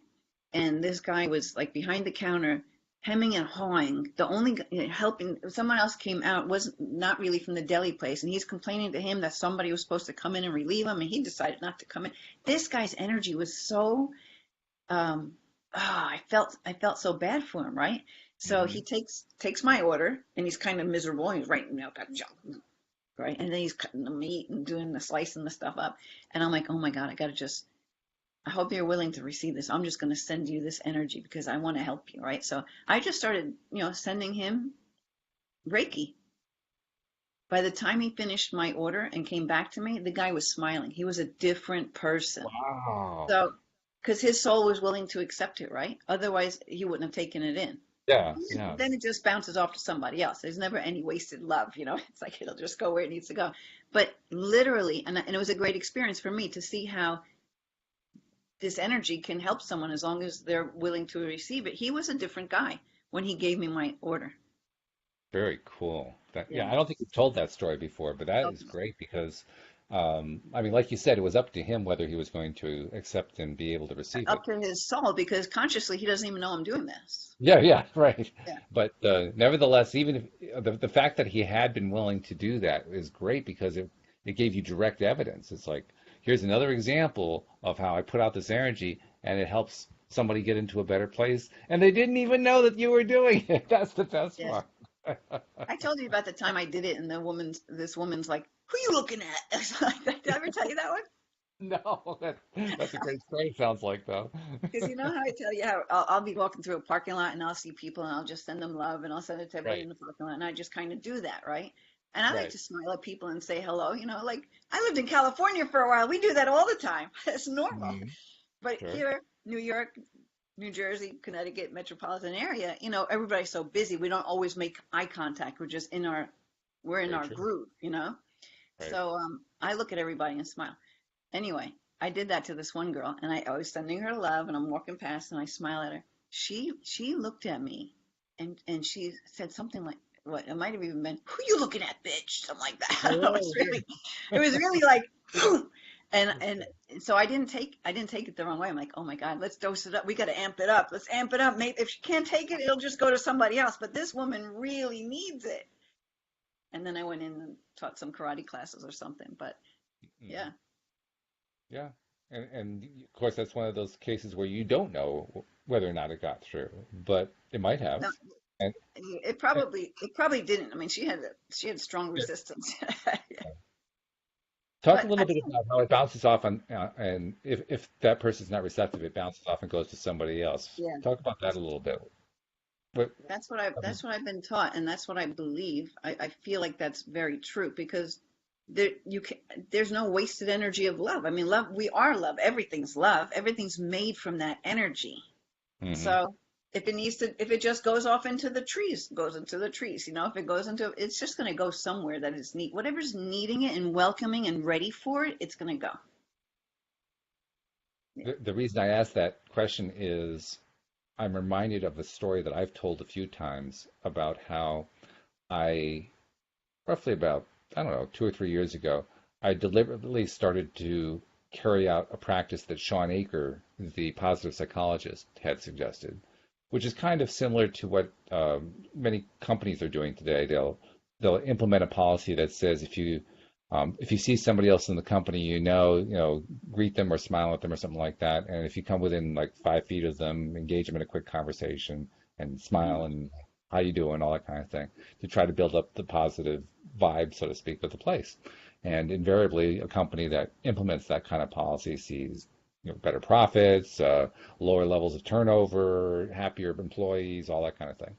And this guy was like behind the counter hemming and hawing. The only helping someone else came out was not really from the deli place, and he's complaining to him that somebody was supposed to come in and relieve him, and he decided not to come in. This guy's energy was so I felt so bad for him, right? So he Mhm. takes my order, and he's kind of miserable. He's writing out that junk, right? And then he's cutting the meat and doing the slicing the stuff up, and I'm like, oh my God, I hope you're willing to receive this. I'm just going to send you this energy because I want to help you, right? So I just started, sending him Reiki. By the time he finished my order and came back to me, the guy was smiling. He was a different person. Wow. So, because his soul was willing to accept it, right? Otherwise, he wouldn't have taken it in. Yeah, yeah. Then it just bounces off to somebody else. There's never any wasted love. It's like it'll just go where it needs to go. But literally, and it was a great experience for me to see how this energy can help someone as long as they're willing to receive it. He was a different guy when he gave me my order. Very cool. Yeah, Yeah. I don't think you've told that story before, but that is Okay. great because, I mean, like you said, it was up to him whether he was going to accept and be able to receive it. Up to his soul, because consciously he doesn't even know I'm doing this. Yeah, yeah, right. Yeah. But nevertheless, even if the fact that he had been willing to do that is great because it gave you direct evidence. It's like, here's another example of how I put out this energy and it helps somebody get into a better place, and they didn't even know that you were doing it. That's the best Yes. part. I told you about the time I did it, and this woman's like, "Who you looking at?" It's like, did I ever tell you that one? No, that's a great story, it sounds like, though. Because you know how I tell you how I'll be walking through a parking lot and I'll see people and I'll just send them love and I'll send it to everybody Right, in the parking lot and I just kind of do that, right? And I like right. to smile at people and say hello. Like I lived in California for a while. We do that all the time. It's normal. Mhm. But Sure. here, New York, New Jersey, Connecticut, metropolitan area, everybody's so busy. We don't always make eye contact. We're in Very our true. groove. Right. So I look at everybody and smile. Anyway, I did that to this one girl, and I was sending her love, and I'm walking past, and I smile at her. She looked at me, and she said something like, "What? It might have even been, who you looking at, bitch?" Something like that. Oh, It was really like, and so I didn't take it the wrong way. I'm like, oh my God, let's dose it up. We got to amp it up. Let's amp it up. Maybe if she can't take it, it'll just go to somebody else. But this woman really needs it. And then I went in and taught some karate classes or something. But yeah. mhm. Yeah. And of course, that's one of those cases where you don't know whether or not it got through, but it might have. No, And, and it probably didn't. I mean, she had strong yeah, resistance. talk a But I little bit think about how it bounces off on, and if that person's not receptive, it bounces off and goes to somebody else. yeah, Talk about that a little bit. But, um, that's what I've been taught, and that's what I believe. I feel like that's very true because there's no wasted energy of love. I mean, love, we are love. Everything's love. Everything's made from that energy. mhm. So if it just goes off into the trees, goes into the trees. If it goes into, it's just going to go somewhere that is neat. Whatever's needing it and welcoming and ready for it, it's going to go. Yeah. The reason I ask that question is I'm reminded of a story that I've told a few times about how I roughly about, I don't know, 2 or 3 years ago, I deliberately started to carry out a practice that Sean Aker, the positive psychologist, had suggested, which is kind of similar to what many companies are doing today. They'll implement a policy that says if you see somebody else in the company, greet them or smile at them or something like that. And if you come within like 5 feet of them, engage them in a quick conversation and smile and how you doing, all that kind of thing, to try to build up the positive vibe, so to speak, of the place. And invariably, a company that implements that kind of policy sees better profits, lower levels of turnover, happier employees, all that kind of thing.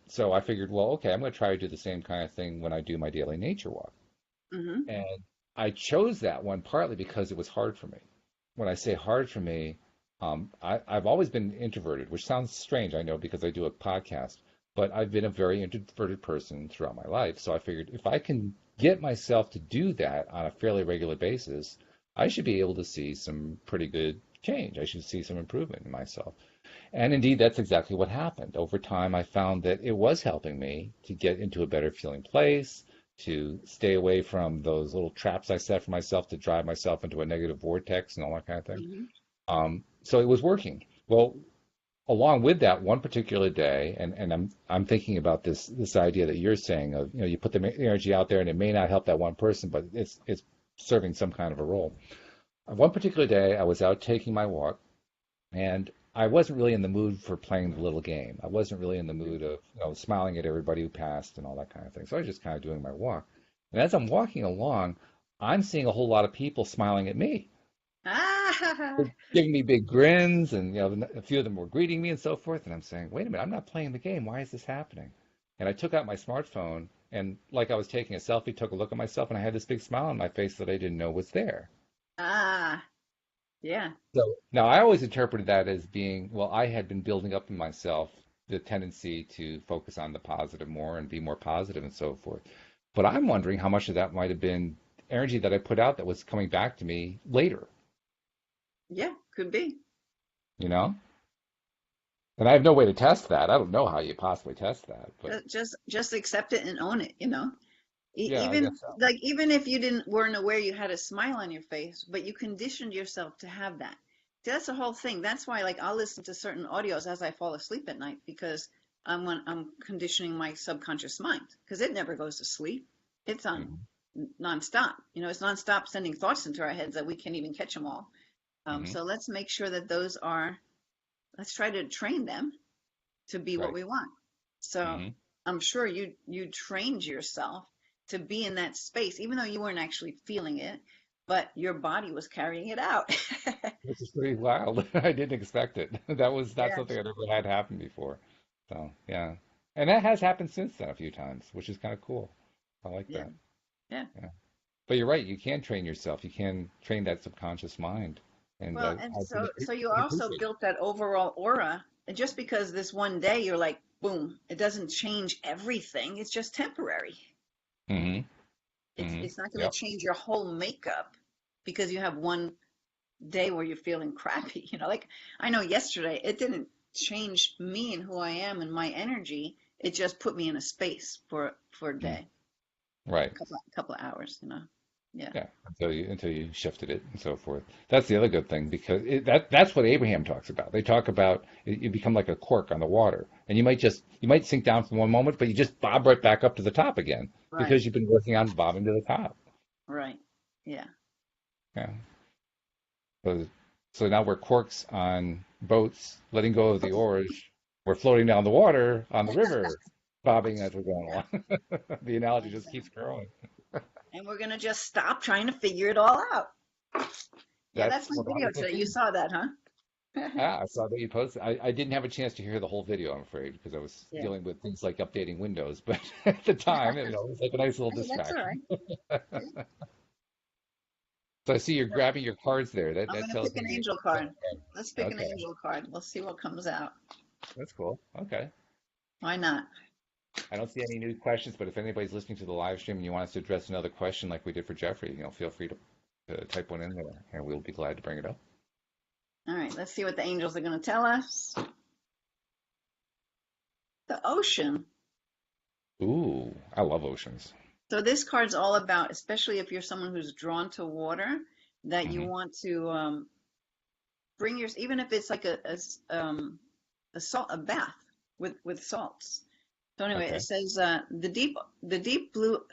So I figured, well, okay, I'm going to try to do the same kind of thing when I do my daily nature walk. Hmm. And I chose that one partly because it was hard for me. When I say hard for me, I've always been introverted, which sounds strange, I know, because I do a podcast, but I've been a very introverted person throughout my life. So I figured if I can get myself to do that on a fairly regular basis, I should be able to see some pretty good change. I should see some improvement in myself. And indeed, that's exactly what happened. Over time, I found that it was helping me to get into a better feeling place, to stay away from those little traps I set for myself to drive myself into a negative vortex and all that kind of thing. Hmm. So it was working. Well, along with that one particular day, and I'm thinking about this idea that you're saying of, you put the energy out there and it may not help that one person, but it's serving some kind of a role. One particular day, I was out taking my walk, and I wasn't really in the mood for playing the little game. I wasn't really in the mood of, smiling at everybody who passed and all that kind of thing. So I was just kind of doing my walk. And as I'm walking along, I'm seeing a whole lot of people smiling at me, Ah, giving me big grins, and a few of them were greeting me and so forth. And I'm saying, wait a minute, I'm not playing the game. Why is this happening? And I took out my smartphone, and like I was taking a selfie, took a look at myself, and I had this big smile on my face that I didn't know was there. ah, yeah, So now I always interpreted that as being, well, I had been building up in myself the tendency to focus on the positive more and be more positive and so forth. But I'm wondering how much of that might have been energy that I put out that was coming back to me later. yeah. Could be. you know? And I have no way to test that. I don't know how you possibly test that, but Just accept it and own it, you know. yeah, I Even guess so. like even if you didn't weren't aware you had a smile on your face, but you conditioned yourself to have that. See, that's the whole thing. That's why like I'll listen to certain audios as I fall asleep at night because I'm conditioning my subconscious mind because it never goes to sleep. It's on Hmm. nonstop. You know, it's nonstop sending thoughts into our heads that we can't even catch them all. Hmm. So let's make sure that those are. Let's try to train them to be what Right. we want. So Hmm. I'm sure you trained yourself to be in that space, even though you weren't actually feeling it, but your body was carrying it out. Which is pretty wild. I didn't expect it. That was not Yeah, something I'd ever had happen before. So yeah. And that has happened since then a few times, which is kind of cool. I like yeah, that. yeah. Yeah. But you're right, you can train yourself. You can train that subconscious mind. And Well, and so you I also appreciate built that overall aura. And just because this one day you're like, boom, it doesn't change everything. It's just temporary. it. Hmm. Hmm. It's not going to Yep. change your whole makeup because you have one day where you're feeling crappy. You know, like I know yesterday it didn't change me and who I am and my energy. It just put me in a space for a Mm. day, Right. couple of hours. You know, yeah, Yeah. Until you shifted it and so forth. That's the other good thing because that's what Abraham talks about. They talk about you become like a cork on the water, and you might sink down for one moment, but you just bob right back up to the top again right, because you've been working on bobbing to the top. right, yeah, Yeah. So, so now we're corks on boats, letting go of the oars. We're floating down the water on the river, bobbing as we're going yeah, along. The analogy just keeps exactly. growing. And we're gonna just stop trying to figure it all out. Yeah, that's That's my video 100% today. You true. saw that, huh? Ah, I saw that you posted. I didn't have a chance to hear the whole video, I'm afraid, because I was Yeah, dealing with things like updating Windows. But at the time, it was like a nice little hey, that's all right. distraction. Yeah. So I see you're grabbing your cards there. That I'm that gonna tells pick me an you're angel card. Let's pick an okay. angel card. We'll see what comes out. That's cool. Okay. Why not? I don't see any new questions, but if anybody's listening to the live stream and you want us to address another question like we did for Jeffrey, feel free to type one in there, and we'll be glad to bring it up. All right, let's see what the angels are gonna tell us. The ocean. Ooh, I love oceans. So this card's all about, especially if you're someone who's drawn to water, that you Hmm. want to bring your, even if it's like a salt, a bath with salts. So anyway, it Okay. says the deep blue,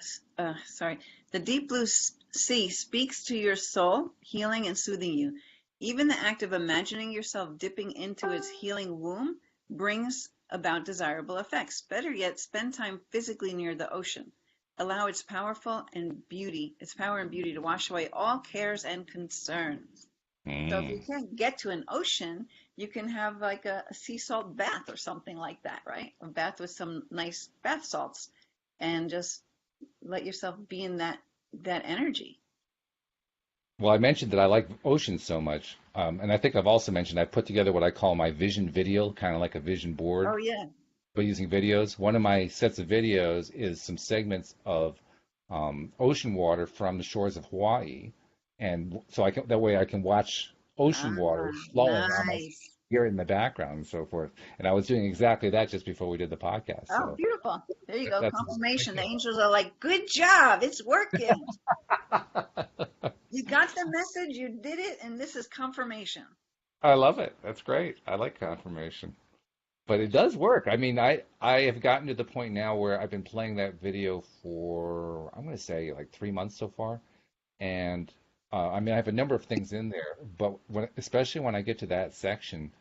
sorry, the deep blue sea speaks to your soul, healing and soothing you. Even the act of imagining yourself dipping into its healing womb brings about desirable effects. Better yet, spend time physically near the ocean. Allow its power and beauty to wash away all cares and concerns. So if you Mm. can't get to an ocean, you can have like a sea salt bath or something like that, right? A bath with some nice bath salts and just let yourself be in that energy. Well, I mentioned that I like oceans so much, and I think I've also mentioned I put together what I call my vision video, kind of like a vision board, Oh yeah. but using videos. One of my sets of videos is some segments of ocean water from the shores of Hawaii, and so that way I can watch ocean water Ah, flowing almost nice. here in the background and so forth. And I was doing exactly that just before we did the podcast. Oh, So beautiful. There you go. that's my Confirmation. The channel. angels are like, good job. It's working. You got the message, you did it, and this is confirmation. I love it. That's great. I like confirmation. But it does work. I mean, I have gotten to the point now where I've been playing that video for I'm going to say like 3 months so far, and I mean I have a number of things in there, but especially when I get to that section,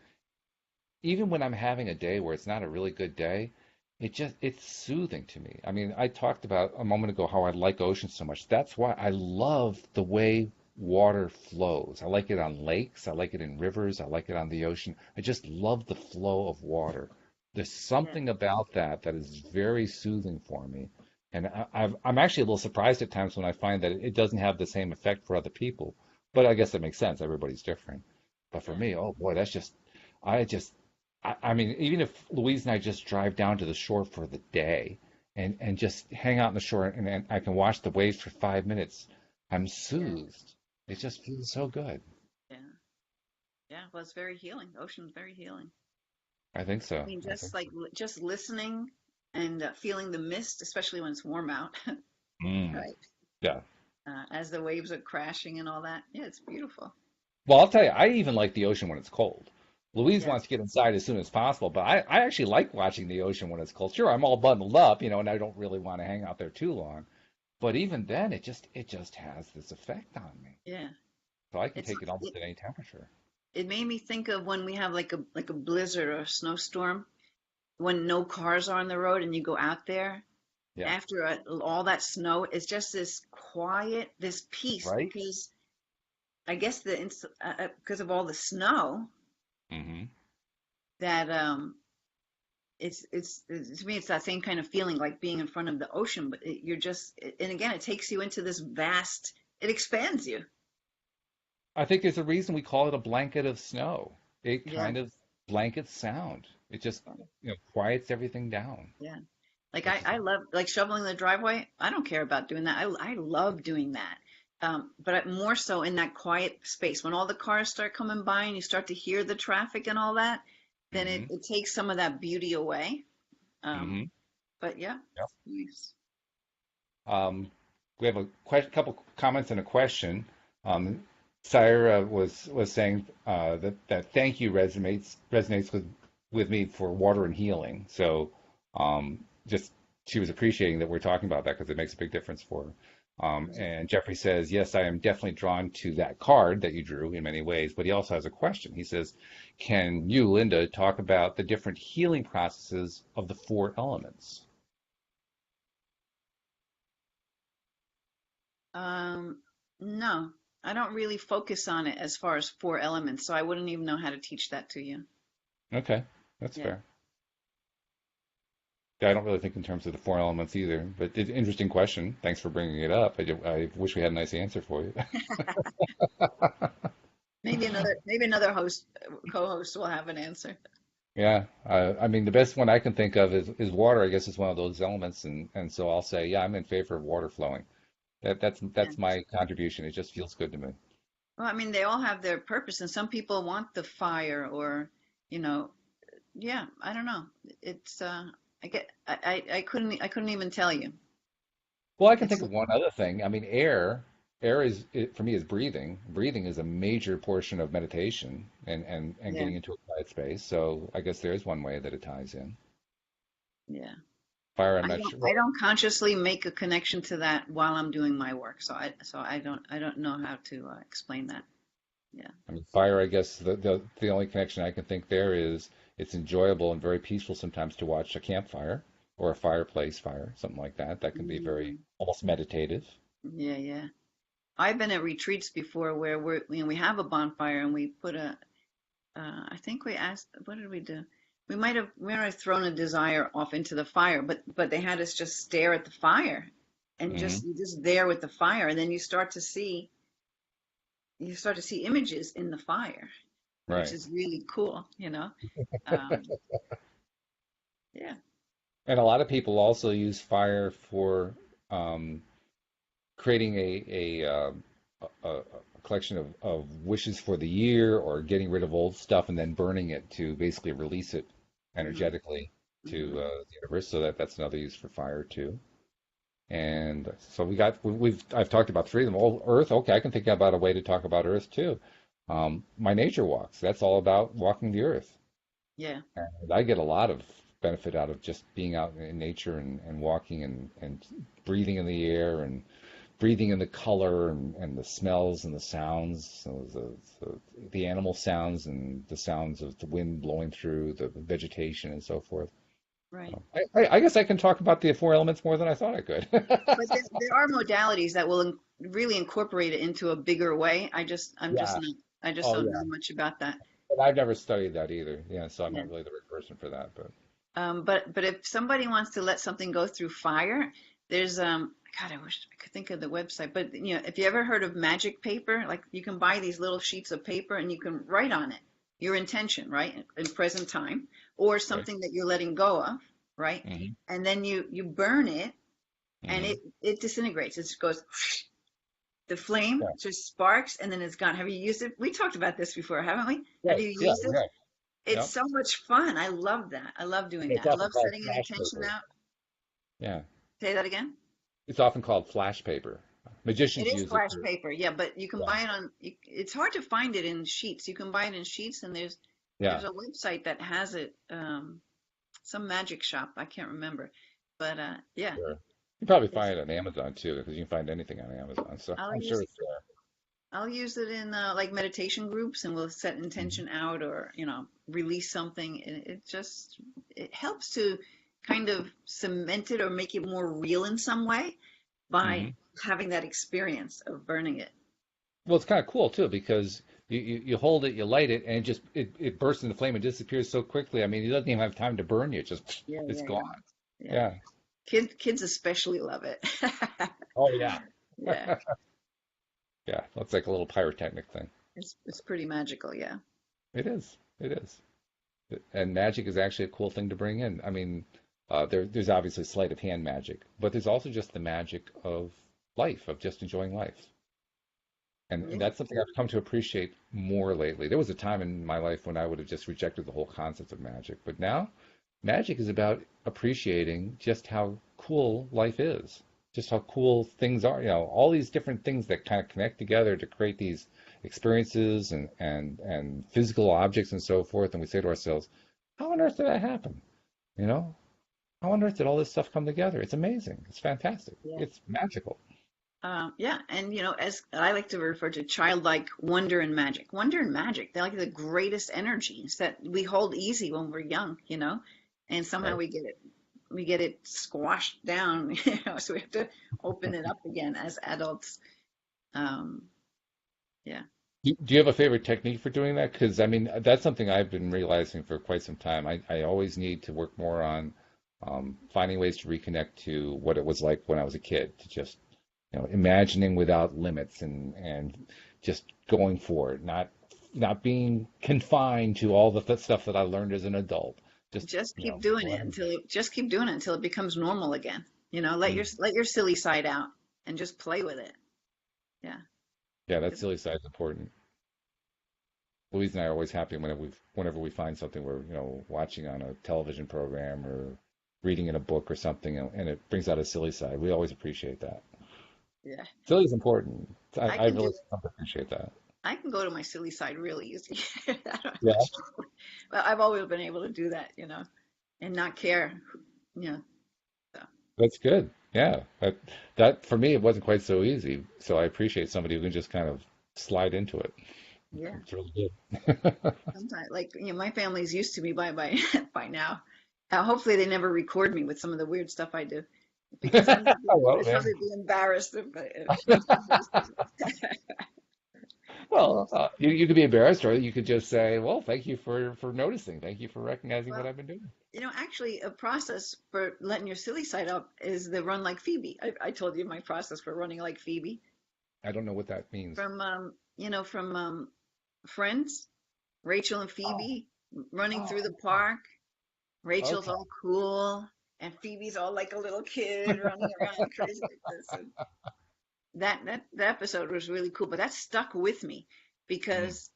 even when I'm having a day where it's not a really good day, it's soothing to me. I mean, I talked about a moment ago how I like oceans so much. That's why I love the way water flows. I like it on lakes, I like it in rivers, I like it on the ocean. I just love the flow of water. There's Yeah. something about that is very soothing for me. And I'm actually a little surprised at times when I find that it doesn't have the same effect for other people. But I guess that makes sense. Everybody's different. But for Yeah. me, oh boy, I just I mean, even if Louise and I just drive down to the shore for the day and just hang out on the shore and I can watch the waves for 5 minutes, I'm Yeah. soothed. It just feels so good. Yeah. Yeah, well, it's very healing. The ocean's very healing. I think I so. mean, I just think like so. just listening and feeling the mist, especially when it's warm out, Mm, right? yeah. As the waves are crashing and all that. Yeah, it's beautiful. Well, I'll tell you, I even like the ocean when it's cold. Louise Yeah, wants to get inside as soon as possible, but I actually like watching the ocean when it's cold. Sure, I'm all bundled up, and I don't really want to hang out there too long. But even then, it just has this effect on me. yeah. So I can It's take it it, almost at any temperature. it made me think of when we have like a blizzard or a snowstorm, when no cars are on the road and you go out there Yeah. after all that snow, it's just this quiet, this peace Right? because I guess because of all the snow Hmm. that to me it's that same kind of feeling like being in front of the ocean, but and again it takes you into this vast, it expands you. I think there's a reason we call it a blanket of snow. It Yeah, kind of blankets sound. It just, quiets everything down, yeah. Like which is I love like shoveling the driveway. I don't care about doing that. I love doing that. More so in that quiet space when all the cars start coming by and you start to hear the traffic and all that, then it, hmm it takes some of that beauty away. Um, hmm but yeah, Yeah. it's nice. We have a couple comments and a question. Sire was saying that thank you resonates with me for water and healing. So just she was appreciating that we're talking about that because it makes a big difference for her. And Jeffrey says, yes, I am definitely drawn to that card that you drew in many ways, but he also has a question. He says, can you, Linda, talk about the different healing processes of the four elements? Um, no, I don't really focus on it as far as four elements, so I wouldn't even know how to teach that to you. Okay, that's Yeah. fair. Yeah, I don't really think in terms of the four elements either, but it's an interesting question. Thanks for bringing it up. I wish we had a nice answer for you. Maybe another co-host will have an answer. Yeah, I mean the best one I can think of is water. I guess is one of those elements, and so I'll say, yeah, I'm in favor of water flowing. Yeah. That's my contribution. It just feels good to me. Well, I mean, they all have their purpose, and some people want the fire, or, you know, yeah, I don't know. It's I couldn't even tell you. Well, I can It's think of one other thing. I mean, air for me is breathing. Breathing is a major portion of meditation and yeah, getting into a quiet space. So I guess there is one way that it ties in. yeah. Fire, I'm I not don't sure. I Well, don't consciously make a connection to that while I'm doing my work, so I don't know how to explain that. Yeah, I mean, fire, I guess the only connection I can think there is it's enjoyable and very peaceful sometimes to watch a campfire or a fireplace fire, something like that. That can be very mm, almost meditative. yeah, yeah. I've been at retreats before where we have a bonfire and we put I think we asked, what did we do? We might have thrown a desire off into the fire, but they had us just stare at the fire and Hmm. you're just there with the fire, and then you start to see images in the fire, which Right. is really cool. Um, yeah, And a lot of people also use fire for um, creating a collection of wishes for the year or getting rid of old stuff and then burning it to basically release it hmm energetically to hmm the universe. So that's another use for fire too. And so I've talked about three of them. Oh, Earth. Okay, I can think about a way to talk about Earth too. My nature walks. That's all about walking the Earth. yeah, And I get a lot of benefit out of just being out in nature and walking and breathing in the air and breathing in the color and the smells and the sounds, so the animal sounds and the sounds of the wind blowing through the vegetation and so forth. right. So I guess I can talk about the four elements more than I thought I could. But there are modalities that will really incorporate it into a bigger way. I'm just Yeah. not, I just Oh don't yeah. know much about that. But I've never studied that either. Yeah, so I'm Yeah. not really the right person for that. But But if somebody wants to let something go through fire, there's God, I wish I could think of the website. But if you ever heard of magic paper, like you can buy these little sheets of paper and you can write on it your intention, right, in present time, or right. something that you're letting go of, right, Hmm. and then you burn it and Hmm. it disintegrates. It just goes, The flame Yeah, just sparks and then it's gone. Have you used it? We talked about this before, haven't we? yeah, Have you yeah, used it? yeah. It's Yep. so much fun. I love that. I love doing It's that. I often love called setting an flash intention paper. out. Yeah, Say that again. it's often called flash paper. It Magicians is use it flash too. paper, yeah, but you can Yeah, buy it on, it's hard to find it in sheets. You can buy it in sheets and there's yeah, a website that has it, some magic shop. I can't remember. But yeah, sure. You probably it's find it on Amazon too, because you can find anything on Amazon. So I'll I'm sure use it's there. I'll use it in like meditation groups and we'll set intention out or, release something. And it helps to kind of cement it or make it more real in some way by Hmm. having that experience of burning it. Well, it's kind of cool too because you hold it, you light it, and it bursts into flame and disappears so quickly. I mean, it doesn't even have time to burn you. It's just Yeah, it's yeah, gone. yeah. Yeah. Yeah. Kids especially love it. Oh yeah. Yeah, Yeah. That's like a little pyrotechnic thing. it's pretty magical, yeah. It is. It is. And magic is actually a cool thing to bring in. I mean, there's obviously sleight of hand magic, but there's also just the magic of life, of just enjoying life. And Yeah. that's something I've come to appreciate more lately. There was a time in my life when I would have just rejected the whole concept of magic, but now magic is about appreciating just how cool life is, just how cool things are. All these different things that kind of connect together to create these experiences and physical objects and so forth. And we say to ourselves, how on earth did that happen? You know, how on earth did all this stuff come together? It's amazing. It's fantastic. Yeah. It's magical. Yeah, and as I like to refer to childlike wonder and magic. Wonder and magic, they're like the greatest energies that we hold easy when we're young, and somehow Right? we get it squashed down, so we have to open it up again as adults. Um, yeah. Do you have a favorite technique for doing that? Because I mean, that's something I've been realizing for quite some time. I always need to work more on finding ways to reconnect to what it was like when I was a kid, to just, imagining without limits and just going for it, not being confined to all the stuff that I learned as an adult. Just, Just keep doing it letting until it becomes normal again. Let go. your silly side out and just play with it. Yeah. Yeah, that silly side is important. Louise and I are always happy whenever we find something we're, watching on a television program or reading in a book or something, and it brings out a silly side. We always appreciate that. Yeah. Silly is important. I I can do really come to appreciate that. I can go to my silly side really easy. I don't have Yeah, much trouble. But I've always been able to do that, and not care. You know, so that's good. Yeah, that for me it wasn't quite so easy. So I appreciate somebody who can just kind of slide into it. yeah. It's really good. Sometimes, like my family's used to me by by now. Hopefully, they never record me with some of the weird stuff I do because Well, they'd man. probably be embarrassed if somebody sees it. Well, you could be embarrassed, or you could just say, "Well, thank you for noticing. Thank you for recognizing what Well, I've been doing." actually, a process for letting your silly side up is the run like Phoebe. I told you my process for running like Phoebe I don't know what that means. from Friends, Rachel and Oh, Phoebe running through oh, the park. Rachel's okay. all cool, and Phoebe's all like a little kid running around crazy like this. And that episode was really cool, but that stuck with me Mm. because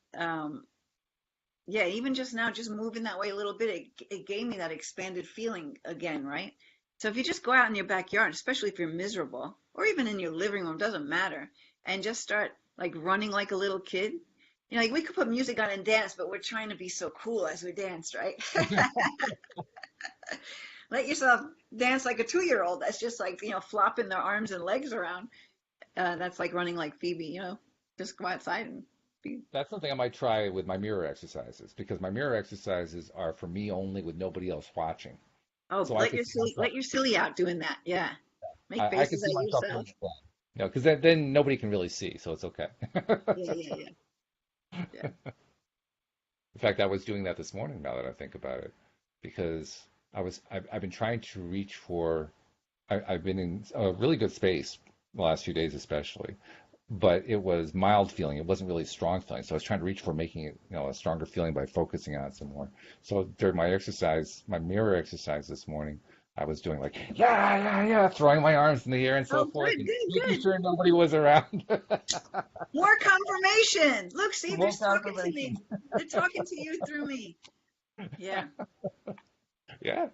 yeah, even just now, just moving that way a little bit, it gave me that expanded feeling again, right? So if you just go out in your backyard, especially if you're miserable, or even in your living room, doesn't matter, and just start like running like a little kid. Like we could put music on and dance, but we're trying to be so cool as we dance, right? Let yourself dance like a 2-year-old. That's just like, flopping their arms and legs around. That's like running like Phoebe. Just go outside and be. That's something I might try with my mirror exercises because my mirror exercises are for me only with nobody else watching. Oh, So I could see myself. let your silly out doing that. Yeah. Make I could faces see at myself doing yourself. it then. Because then nobody can really see, so it's okay. Yeah, yeah, yeah, yeah. In fact, I was doing that this morning now that I think about it, because I've been trying to reach for I've been in a really good space the last few days especially, but it was mild feeling. It wasn't really strong feeling. So I was trying to reach for making it, a stronger feeling by focusing on it some more. So during my exercise, my mirror exercise this morning, I was doing like, yeah, throwing my arms in the air and so Oh, forth, good, and good, making good. sure nobody was around. More confirmation. Look, see, they're More talking to me. confirmation. They're talking to you through me. Yeah. Yeah,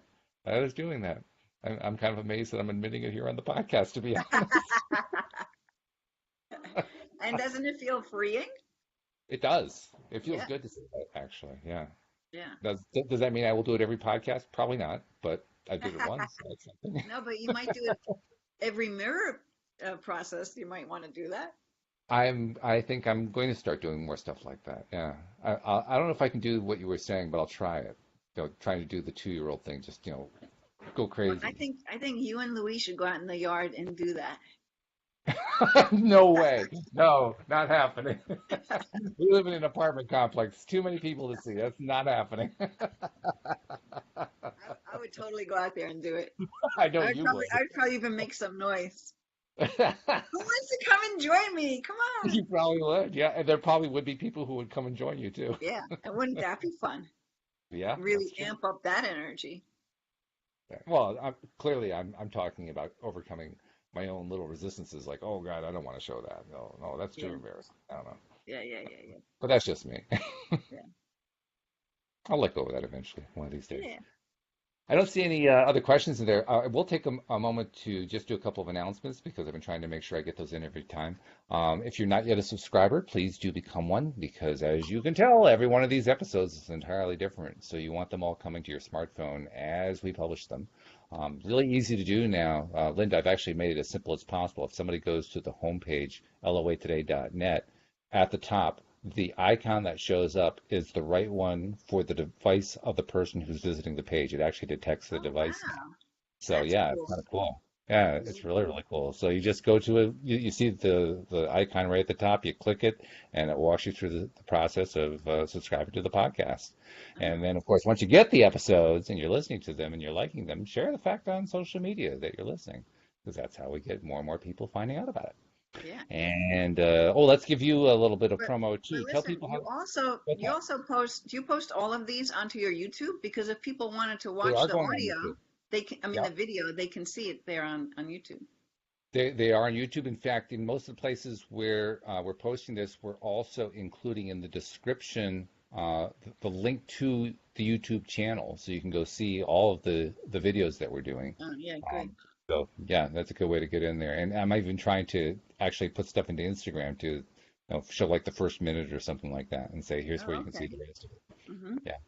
I was doing that. I'm kind of amazed that I'm admitting it here on the podcast, to be honest. And doesn't it feel freeing? It does. It feels Yeah, good to say that, actually. Yeah. yeah. Does that mean I will do it every podcast? Probably not, but I did it once. So that's something. No, but you might do it every mirror process. You might want to do that. I think I'm going to start doing more stuff like that. Yeah. I don't know if I can do what you were saying, but I'll try it. Trying to do the 2-year-old thing, just, go Well, crazy. I think you and Louis should go out in the yard and do that. No way. No, not happening. We live in an apartment complex. Too many people to see. That's not happening. I would totally go out there and do it. I know you would. I would probably even make some noise. Who wants to come and join me? Come on. You probably would. Yeah, and there probably would be people who would come and join you too. Yeah, and wouldn't that be fun? Yeah, that's Really true. amp up that energy. Yeah. Well, clearly I'm talking about overcoming my own little resistances. Like, oh God, I don't want to show that. No, no, that's too Yeah, embarrassing. I don't know. yeah. But that's just me. Yeah, I'll let go of that eventually, one of these days. yeah. I don't see any other questions in there. We'll take a moment to just do a couple of announcements because I've been trying to make sure I get those in every time. If you're not yet a subscriber, please do become one because, as you can tell, every one of these episodes is entirely different. So you want them all coming to your smartphone as we publish them. Really easy to do now. Linda, I've actually made it as simple as possible. If somebody goes to the homepage, loatoday.net, at the top, the icon that shows up is the right one for the device of the person who's visiting the page. It actually detects the Oh, device now. wow. So That's yeah, it's cool. kind of cool. Yeah, it's really, really cool. So you just go to it, you see the icon right at the top, you click it, and it walks you through the process of subscribing to the podcast. Oh, And then, of course, once you get the episodes and you're listening to them and you're liking them, share the fact on social media that you're listening, because that's how we get more and more people finding out about it. yeah. And let's give you a little bit of But promo but too. Tell listen, people how. What's you that? also post, do you post all of these onto your YouTube? Because if people wanted to They watch are the going on audio, YouTube. they can, I mean Yeah. the video, they can see it there on YouTube. They are on YouTube. In fact, in most of the places where we're posting this, we're also including in the description the link to the YouTube channel, so you can go see all of the videos that we're doing. Oh, yeah, good. So yeah, that's a good way to get in there. And I'm even trying to actually put stuff into Instagram to, show like the first minute or something like that, and say here's where Oh, you can see okay. the rest of it. Hmm. Yeah.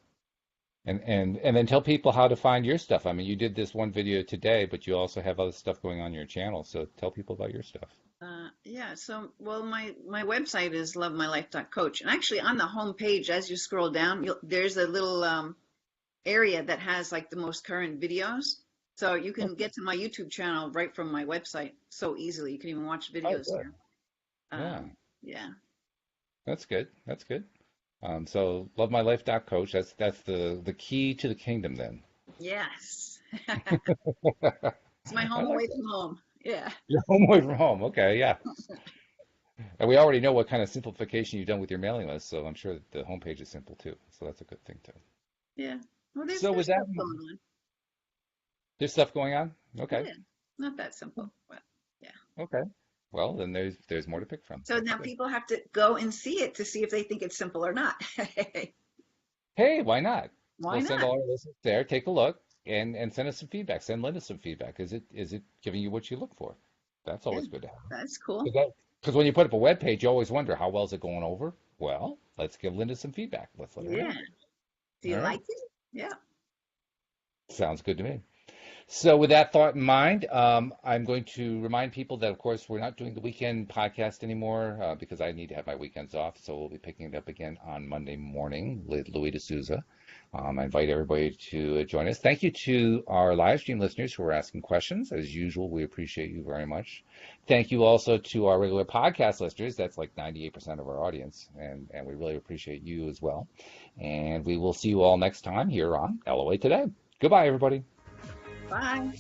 And then tell people how to find your stuff. I mean, you did this one video today, but you also have other stuff going on your channel. So tell people about your stuff. Yeah, so well, my website is lovemylife.coach, and actually on the home page, as you scroll down, there's a little area that has like the most current videos. So you can get to my YouTube channel right from my website so easily. You can even watch Oh, videos good. there. Yeah, Yeah. that's good. That's good. So lovemylife.coach. That's the key to the kingdom then. Yes. It's my I home like away that. from home. Yeah. Your home away from home. Okay, yeah. And we already know what kind of simplification you've done with your mailing list, so I'm sure that the homepage is simple too. So that's a good thing too. Yeah. Well, So there's with that, stuff going on. there's stuff going on. Okay. Yeah. Not that simple. Well, yeah. Okay. Well, then there's more to pick from. So That's now good. people have to go and see it to see if they think it's simple or not. Hey, why not? Why We'll send not? all our listeners there, take a look, and send us some feedback. Send Linda some feedback. Is it giving you what you look for? That's Yeah, always good to have. that's cool. Because when you put up a web page, you always wonder how well is it going over. Well, let's give Linda some feedback. Let's let her Yeah. know. Do All you right. like it? Yeah. Sounds good to me. So, with that thought in mind, I'm going to remind people that, of course, we're not doing the weekend podcast anymore because I need to have my weekends off. So, we'll be picking it up again on Monday morning with Louis D'Souza. I invite everybody to join us. Thank you to our live stream listeners who are asking questions. As usual, we appreciate you very much. Thank you also to our regular podcast listeners. That's like 98% of our audience, and we really appreciate you as well. And we will see you all next time here on LOA Today. Goodbye, everybody. Bye.